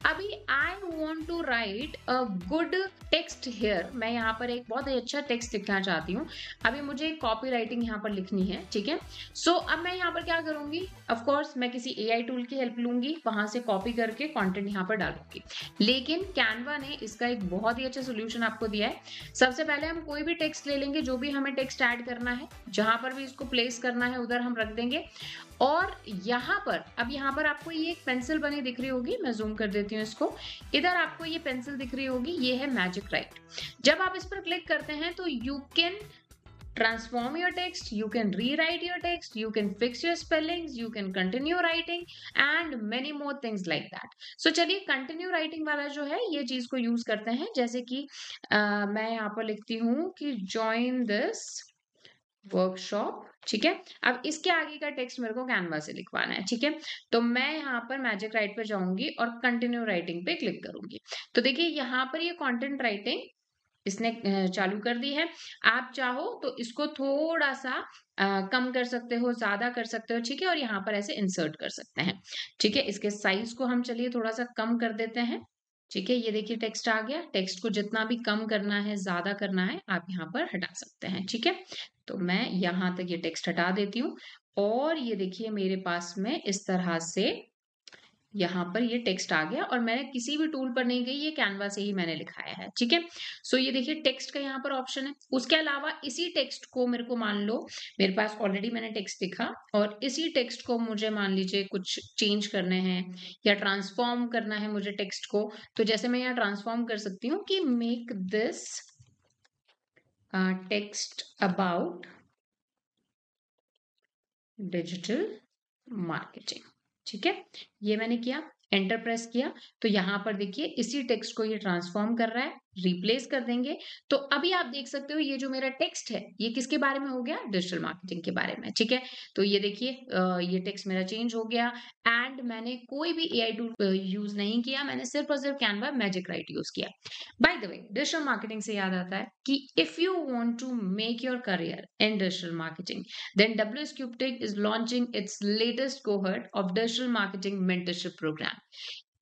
अभी I want to write a good text here, मैं यहाँ पर एक बहुत ही अच्छा टेक्स्ट लिखना चाहती हूँ। अभी मुझे कॉपी राइटिंग यहाँ पर लिखनी है, ठीक है। सो अब मैं यहाँ पर क्या करूंगी, ऑफ कोर्स मैं किसी एआई टूल की हेल्प लूंगी, वहां से कॉपी करके कंटेंट यहाँ पर डालूंगी। लेकिन कैनवा ने इसका एक बहुत ही अच्छा सोल्यूशन आपको दिया है। सबसे पहले हम कोई भी टेक्स्ट ले लेंगे, जो भी हमें टेक्स्ट ऐड करना है, जहां पर भी इसको प्लेस करना है उधर हम रख देंगे। और यहाँ पर अब यहाँ पर आपको ये एक पेंसिल बनी दिख रही होगी, मैं जूम कर देती हूँ इसको। इधर आपको ये पेंसिल दिख रही होगी, ये है मैजिक राइट। जब आप इस पर क्लिक करते हैं तो you can transform your text, you can rewrite your text, you can fix your spellings, you can continue writing and many more things like that. So चलिए continue writing वाला जो है ये चीज को यूज करते हैं। जैसे कि मैं यहाँ पर लिखती हूँ कि join this वर्कशॉप, ठीक है। अब इसके आगे का टेक्स्ट मेरे को कैनवा से लिखवाना है, ठीक है। तो मैं यहाँ पर मैजिक राइट पर जाऊंगी और कंटिन्यू राइटिंग पे क्लिक करूंगी। तो देखिए यहाँ पर ये कंटेंट राइटिंग इसने चालू कर दी है। आप चाहो तो इसको थोड़ा सा कम कर सकते हो, ज्यादा कर सकते हो, ठीक है। और यहाँ पर ऐसे इंसर्ट कर सकते हैं, ठीक है। इसके साइज को हम चलिए थोड़ा सा कम कर देते हैं, ठीक है। ये देखिए टेक्स्ट आ गया। टेक्स्ट को जितना भी कम करना है, ज्यादा करना है, आप यहाँ पर हटा सकते हैं, ठीक है। तो मैं यहाँ तक ये टेक्स्ट हटा देती हूँ और ये देखिए मेरे पास में इस तरह से यहाँ पर ये टेक्स्ट आ गया और मैंने किसी भी टूल पर नहीं गई, ये कैनवा से ही मैंने लिखाया है, ठीक है। सो ये देखिए टेक्स्ट का यहाँ पर ऑप्शन है। उसके अलावा इसी टेक्स्ट को मेरे को मान लो, मेरे पास ऑलरेडी मैंने टेक्स्ट लिखा और इसी टेक्स्ट को मुझे मान लीजिए कुछ चेंज करने हैं या ट्रांसफॉर्म करना है मुझे टेक्स्ट को। तो जैसे मैं यहाँ ट्रांसफॉर्म कर सकती हूँ कि make this text about digital marketing, ठीक है। ये मैंने किया, एंटर प्रेस किया, तो यहाँ पर देखिए इसी टेक्स्ट को ये ट्रांसफॉर्म कर रहा है, रिप्लेस कर देंगे। तो अभी आप देख सकते हो ये जो मेरा टेक्स्ट है ये किसके बारे में हो गया, डिजिटल मार्केटिंग के बारे में, ठीक है। तो ये देखिए ये टेक्स्ट मेरा चेंज हो गया एंड मैंने कोई भी एआई टूल यूज नहीं किया, मैंने सिर्फ और सिर्फ कैनवा मैजिक राइट यूज किया। By the way digital marketing से याद आता है कि if you want to make your career in digital marketing, then WSCubeTech is launching its latest cohort of digital marketing mentorship program.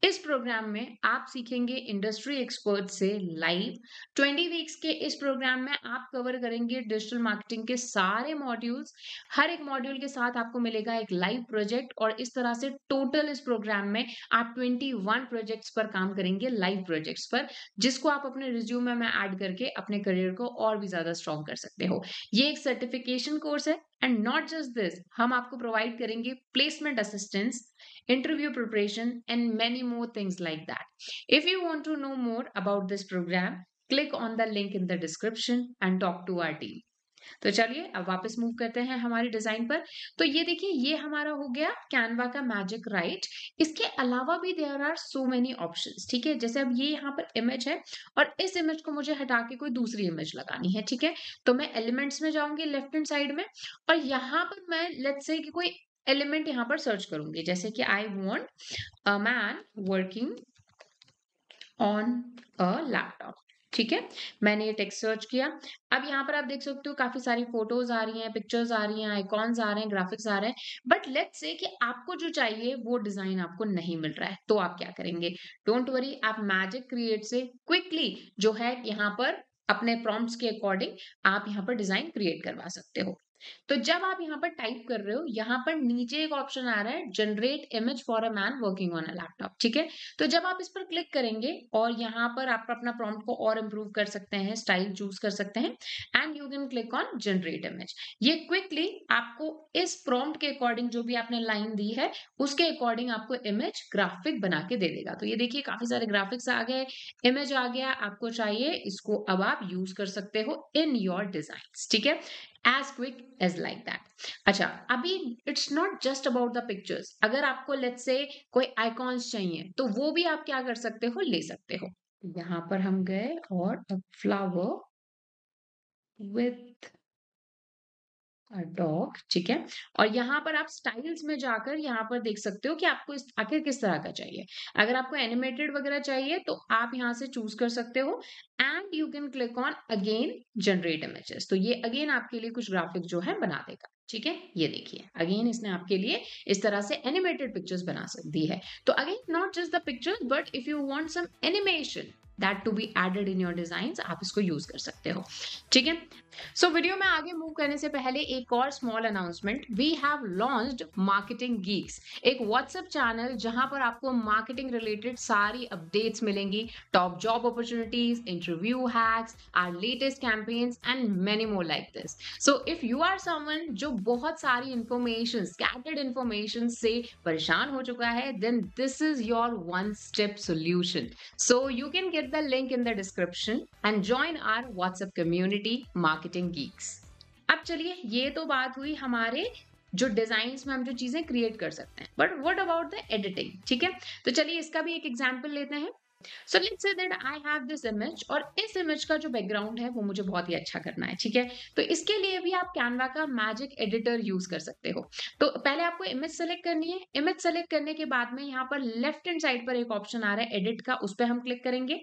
इस programme में आप सीखेंगे इंडस्ट्री एक्सपर्ट से लाइव। 20 वीक्स के इस प्रोग्राम में आप कवर करेंगे डिजिटल मार्केटिंग के सारे मॉड्यूल्स। हर एक मॉड्यूल के साथ आपको मिलेगा एक लाइव प्रोजेक्ट और इस तरह से टोटल इस प्रोग्राम में आप 21 प्रोजेक्ट्स पर काम करेंगे, लाइव प्रोजेक्ट्स पर, जिसको आप अपने रिज्यूमे में ऐड करके अपने करियर को और भी ज्यादा स्ट्रॉन्ग कर सकते हो। ये एक सर्टिफिकेशन कोर्स है एंड नॉट जस्ट दिस, हम आपको प्रोवाइड करेंगे placement assistance, interview preparation and many more things like that. If you want to know more about this program, click on the link in the description and talk to our team. तो चलिए अब वापस move करते हैं हमारी design पर। तो ये देखिए ये हमारा हो गया कैनवा का मैजिक राइट। इसके अलावा भी there are so many options, ठीक है। जैसे अब ये यहाँ पर इमेज है और इस इमेज को मुझे हटा के कोई दूसरी इमेज लगानी है, ठीक है। तो मैं एलिमेंट्स में जाऊंगी लेफ्ट हैंड साइड में और यहाँ पर मैं लेट्स से कि कोई एलिमेंट यहाँ पर सर्च करूंगी, जैसे कि I want a man working on a laptop. ठीक है, मैंने ये टेक्स्ट सर्च किया। अब यहाँ पर आप देख सकते हो काफी सारी फोटोज आ रही हैं, पिक्चर्स आ रही हैं, आइकॉन्स आ रहे हैं, ग्राफिक्स आ रहे हैं, बट लेट्स से कि आपको जो चाहिए वो डिजाइन आपको नहीं मिल रहा है, तो आप क्या करेंगे? डोंट वरी, आप मैजिक क्रिएट से क्विकली जो है यहाँ पर अपने प्रॉम्प्ट्स के अकॉर्डिंग आप यहाँ पर डिजाइन क्रिएट करवा सकते हो। तो जब आप यहाँ पर टाइप कर रहे हो, यहाँ पर नीचे एक ऑप्शन आ रहा है generate image for a man working on a laptop. ठीक है, तो जब आप इस पर क्लिक करेंगे और यहाँ पर आप अपना प्रॉम्प्ट को और इम्प्रूव कर सकते हैं, स्टाइल चूज कर सकते हैं, and you can click on generate image. ये क्विकली आपको इस प्रॉम्प्ट के अकॉर्डिंग जो भी आपने लाइन दी है उसके अकॉर्डिंग आपको इमेज ग्राफिक बना के दे देगा। तो ये देखिए काफी सारे ग्राफिक्स आ गए, इमेज आ गया, आपको चाहिए इसको अब आप यूज कर सकते हो इन योर डिजाइन। ठीक है, as quick as like that. अच्छा, अभी it's not just about the pictures, अगर आपको लेट्स से कोई आइकॉन्स चाहिए तो वो भी आप क्या कर सकते हो, ले सकते हो। यहाँ पर हम गए और फ्लावर विथ डॉग। ठीक है, और यहाँ पर आप स्टाइल्स में जाकर यहाँ पर देख सकते हो कि आपको आखिर किस तरह का चाहिए। अगर आपको एनिमेटेड वगैरह चाहिए तो आप यहाँ से चूज कर सकते हो, and you can click on again generate images. तो ये अगेन आपके लिए कुछ ग्राफिक जो है बना देगा। ठीक है, ये देखिए अगेन इसने आपके लिए इस तरह से एनिमेटेड पिक्चर्स बना दी है। तो again not just the pictures, but if you want some animation that to be added in your design, आप इसको यूज कर सकते हो। ठीक है, सो वीडियो में आगे मूव करने से पहले एक और small announcement, we have launched marketing geeks, एक व्हाट्सएप चैनल जहां पर आपको मार्केटिंग रिलेटेड सारी अपडेट्स मिलेंगी, top job opportunities, interview hacks, our latest campaigns and many more like this. So if you are someone जो बहुत सारी इंफॉर्मेशन, स्कैटर्ड इंफॉर्मेशन से परेशान हो चुका है, then this is your one step solution. So you can get the link in the description and join our WhatsApp community Marketing Geeks. अब चलिए, ये तो बात हुई हमारे जो डिजाइन्स में हम जो चीजें क्रिएट कर सकते हैं, but what about the editing? ठीक है, तो चलिए इसका भी एक एग्जांपल लेते हैं। So let's say that I have this image, और इस इमेज का जो बैकग्राउंड है वो मुझे बहुत ही अच्छा करना है। ठीक है, तो इसके लिए भी आप कैनवा का मैजिक एडिटर यूज कर सकते हो। तो पहले आपको इमेज सेलेक्ट करनी है। इमेज सेलेक्ट करने के बाद में यहाँ पर लेफ्ट हैंड साइड पर एक ऑप्शन आ रहा है एडिट का, उस पर हम क्लिक करेंगे।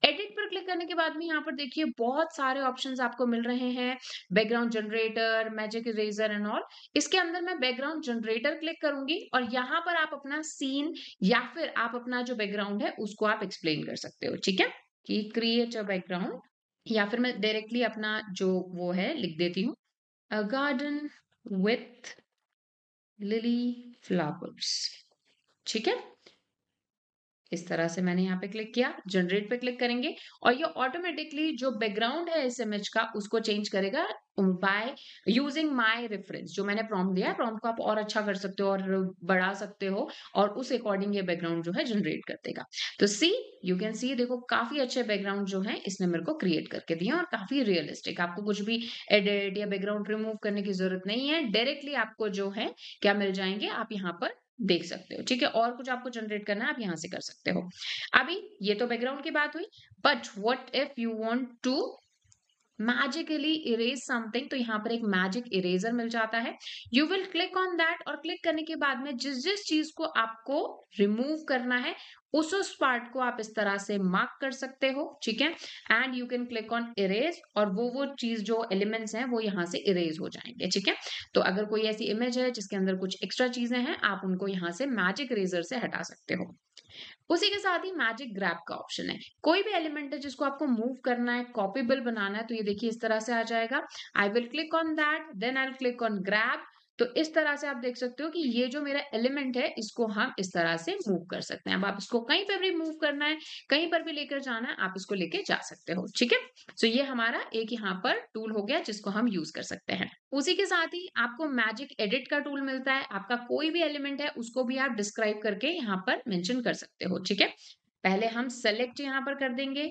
एडिट पर क्लिक करने के बाद में यहाँ पर देखिए बहुत सारे ऑप्शंस आपको मिल रहे हैं, background generator, magic eraser and all. इसके अंदर मैं बैकग्राउंड जनरेटर क्लिक करूंगी, और यहाँ पर आप अपना सीन या फिर आप अपना जो बैकग्राउंड है उसको आप एक्सप्लेन कर सकते हो। ठीक है, कि क्रिएट अ बैकग्राउंड, या फिर मैं डायरेक्टली अपना जो वो है लिख देती हूँ, अ गार्डन विथ लिली फ्लावर्स। ठीक है, इस तरह से मैंने यहाँ पे क्लिक किया, जनरेट पे क्लिक करेंगे, और ये ऑटोमेटिकली जो बैकग्राउंड है इस इमेज का उसको चेंज करेगा बाय यूजिंग माय रेफरेंस। जो मैंने प्रॉम्प्ट दिया है, प्रॉम्प्ट को आप और अच्छा कर सकते हो और बढ़ा सकते हो, और उस अकॉर्डिंग ये बैकग्राउंड जो है जनरेट कर देगा। तो सी, यू कैन सी, देखो काफी अच्छे बैकग्राउंड जो है इसने मेरे को क्रिएट करके दिए, और काफी रियलिस्टिक। आपको कुछ भी एडिट या बैकग्राउंड रिमूव करने की जरूरत नहीं है, डायरेक्टली आपको जो है क्या मिल जाएंगे, आप यहाँ पर देख सकते हो। ठीक है, और कुछ आपको जनरेट करना है आप यहाँ से कर सकते हो। अभी ये तो बैकग्राउंड की बात हुई, but what if you want to magically erase something? तो यहाँ पर एक मैजिक इरेजर मिल जाता है। You will click on that, और क्लिक करने के बाद में जिस जिस चीज को आपको रिमूव करना है उस पार्ट को आप इस तरह से मार्क कर सकते हो। ठीक है, and you can click on erase, और वो चीज जो एलिमेंट्स हैं वो यहाँ से इरेज हो जाएंगे। ठीक है, तो अगर कोई ऐसी इमेज है जिसके अंदर कुछ एक्स्ट्रा चीजें हैं, आप उनको यहाँ से मैजिक इरेजर से हटा सकते हो। उसी के साथ ही मैजिक ग्रैब का ऑप्शन है। कोई भी एलिमेंट है जिसको आपको मूव करना है, कॉपीबल बनाना है, तो ये देखिए इस तरह से आ जाएगा। I will click on that, then I will click on grab. तो इस तरह से आप देख सकते हो कि ये जो मेरा एलिमेंट है इसको हम इस तरह से मूव कर सकते हैं। अब आप इसको कहीं पर भी मूव करना है, कहीं पर भी लेकर जाना है, आप इसको लेके जा सकते हो। ठीक है, सो ये हमारा एक यहाँ पर टूल हो गया जिसको हम यूज कर सकते हैं। उसी के साथ ही आपको मैजिक एडिट का टूल मिलता है। आपका कोई भी एलिमेंट है उसको भी आप डिस्क्राइब करके यहाँ पर मेंशन कर सकते हो। ठीक है, पहले हम सेलेक्ट यहाँ पर कर देंगे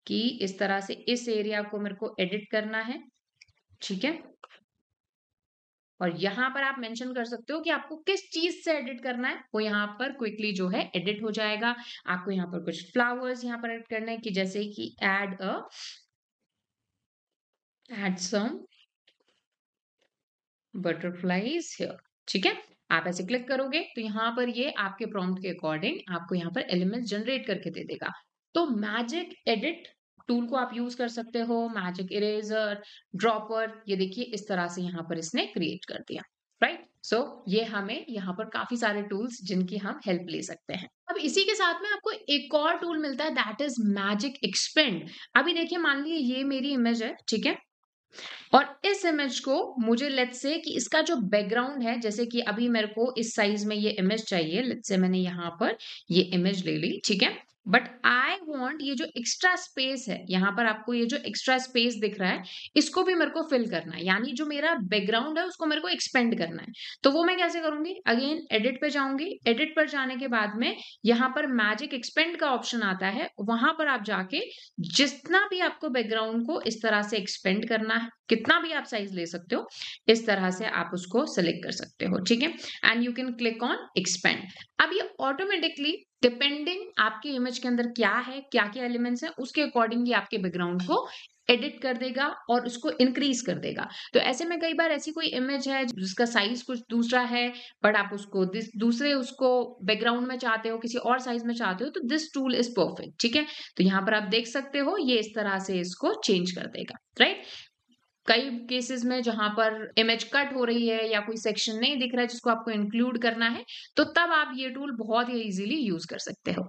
कि इस तरह से इस एरिया को मेरे को एडिट करना है। ठीक है, और यहाँ पर आप मेंशन कर सकते हो कि आपको किस चीज से एडिट करना है, वो यहाँ पर क्विकली जो है एडिट हो जाएगा। आपको यहाँ पर कुछ फ्लावर्स यहाँ पर एड करना है, कि जैसे कि एड सम बटरफ्लाईज हियर। ठीक है, आप ऐसे क्लिक करोगे तो यहाँ पर ये आपके प्रॉम्प्ट के अकॉर्डिंग आपको यहाँ पर एलिमेंट्स जनरेट करके दे देगा। तो मैजिक एडिट टूल को आप यूज कर सकते हो, मैजिक इरेजर, ड्रॉपर, ये देखिए इस तरह से यहाँ पर इसने क्रिएट कर दिया, राइट। सो ये हमें यहाँ पर काफी सारे टूल्स जिनकी हम हेल्प ले सकते हैं। अब इसी के साथ में आपको एक और टूल मिलता है, दैट इज मैजिक एक्सपेंड। अभी देखिए मान लीजिए ये मेरी इमेज है, ठीक है, और इस इमेज को मुझे लेट्स से कि इसका जो बैकग्राउंड है, जैसे कि अभी मेरे को इस साइज में ये इमेज चाहिए, लेट्स से मैंने यहाँ पर ये इमेज ले ली, ठीक है, बट आई वांट ये जो एक्स्ट्रा स्पेस है, यहाँ पर आपको ये जो एक्स्ट्रा स्पेस दिख रहा है, इसको भी मेरे को फिल करना है, यानी जो मेरा बैकग्राउंड है उसको मेरे को एक्सपेंड करना है। तो वो मैं कैसे करूंगी, अगेन एडिट पे जाऊंगी, एडिट पर जाने के बाद में यहाँ पर मैजिक एक्सपेंड का ऑप्शन आता है, वहां पर आप जाके जितना भी आपको बैकग्राउंड को इस तरह से एक्सपेंड करना है, कितना भी आप साइज ले सकते हो, इस तरह से आप उसको सेलेक्ट कर सकते हो, ठीक है, and you can click on expand. अब ये ऑटोमेटिकली डिपेंडिंग आपकी इमेज के अंदर क्या है, क्या क्या एलिमेंट्स हैं, उसके अकॉर्डिंग ये आपके बैकग्राउंड को एडिट कर देगा और उसको इंक्रीज कर देगा। तो ऐसे में कई बार ऐसी कोई इमेज है जिसका साइज कुछ दूसरा है, बट आप उसको दूसरे उसको बैकग्राउंड में चाहते हो, किसी और साइज में चाहते हो, तो दिस टूल इज परफेक्ट, ठीक है। तो यहाँ पर आप देख सकते हो ये इस तरह से इसको चेंज कर देगा, राइट। कई केसेस में जहां पर इमेज कट हो रही है या कोई सेक्शन नहीं दिख रहा है जिसको आपको इंक्लूड करना है, तो तब आप ये टूल बहुत ही इजीली यूज कर सकते हो।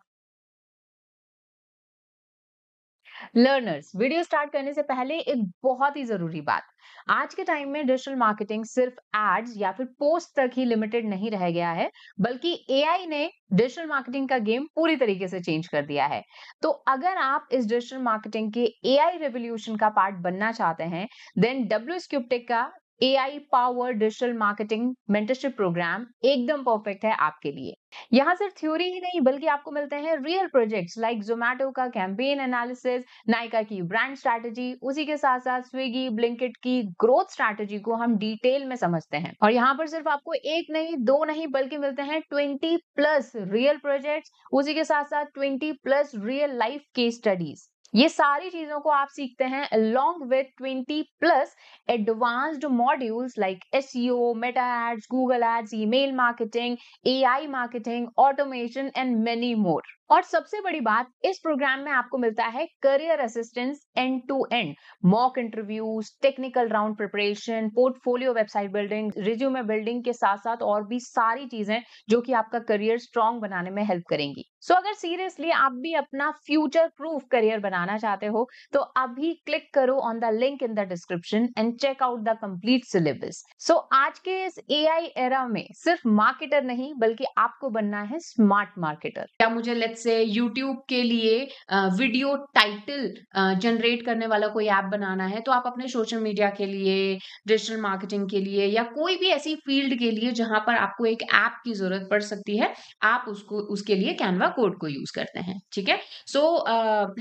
लर्नर्स, वीडियो स्टार्ट करने से पहले एक बहुत ही जरूरी बात। आज के टाइम में डिजिटल मार्केटिंग सिर्फ एड्स या फिर पोस्ट तक ही लिमिटेड नहीं रह गया है, बल्कि एआई ने डिजिटल मार्केटिंग का गेम पूरी तरीके से चेंज कर दिया है। तो अगर आप इस डिजिटल मार्केटिंग के एआई रेवोल्यूशन का पार्ट बनना चाहते हैं, देन डब्ल्यू स्क्यूब टेक का AI power digital marketing mentorship program एकदम परफेक्ट है आपके लिए। यहाँ सिर्फ थ्योरी ही नहीं, बल्कि आपको मिलते हैं रियल प्रोजेक्ट्स लाइक जोमेटो का कैंपेन एनालिसिस, नायका की ब्रांड स्ट्रैटेजी, उसी के साथ साथ स्विगी ब्लिंकिट की ग्रोथ स्ट्रैटेजी को हम डिटेल में समझते हैं। और यहाँ पर सिर्फ आपको एक नहीं, दो नहीं, बल्कि मिलते हैं 20+ रियल प्रोजेक्ट्स, उसी के साथ साथ 20+ रियल लाइफ केस स्टडीज। ये सारी चीजों को आप सीखते हैं along with 20+ advanced modules like SEO, Meta ads, Google ads, email marketing, AI marketing, automation and many मोर। और सबसे बड़ी बात, इस प्रोग्राम में आपको मिलता है career assistance end to end, mock interviews, technical round preparation, portfolio website building, resume building के साथ साथ और भी सारी चीजें जो कि आपका करियर स्ट्रांग बनाने में हेल्प करेंगी। सो अगर सीरियसली आप भी अपना फ्यूचर प्रूफ करियर बनाना चाहते हो, तो अभी क्लिक करो on the link in the description and check out the complete syllabus. So आज के इस एआई एरा में सिर्फ मार्केटर नहीं, बल्कि आपको बनना है स्मार्ट मार्केटर। या मुझे लेट्स से यूट्यूब के लिए वीडियो टाइटल जनरेट करने वाला कोई ऐप बनाना है, तो आप अपने सोशल मीडिया के लिए, डिजिटल मार्केटिंग के लिए या कोई भी ऐसी फील्ड के लिए जहां पर आपको एक ऐप की जरूरत पड़ सकती है, आप उसको उसके लिए कैनवा कोड को यूज करते हैं, ठीक है। सो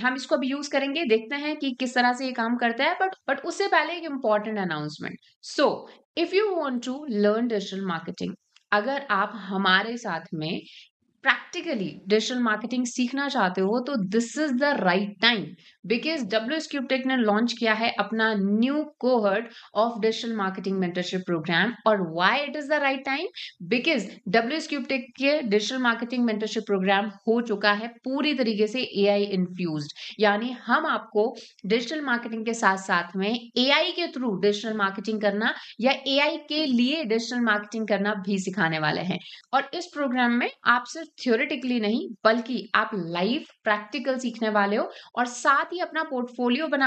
हम इसको अभी यूज करेंगे, देखते हैं कि किस तरह से ये काम करता है, बट उससे पहले एक important announcement. So if you want to learn digital marketing, अगर आप हमारे साथ में प्रैक्टिकली डिजिटल मार्केटिंग सीखना चाहते हो, तो this is the right time, because W cube tech ने लॉन्च किया है अपना new cohort of digital marketing mentorship programme. और why it is the right time, because W cube tech के डिजिटल मार्केटिंग मेंटरशिप प्रोग्राम हो चुका है पूरी तरीके से एआई इन्फ्यूज्ड, यानी हम आपको डिजिटल मार्केटिंग के साथ साथ में एआई के थ्रू डिजिटल मार्केटिंग करना या एआई के लिए डिजिटल मार्केटिंग करना भी सिखाने वाले हैं। और इस प्रोग्राम में आप सिर्फ थ्योरेटिकली नहीं, बल्कि आप लाइव प्रैक्टिकल सीखने वाले हो और साथ ही अपना पोर्टफोलियो बना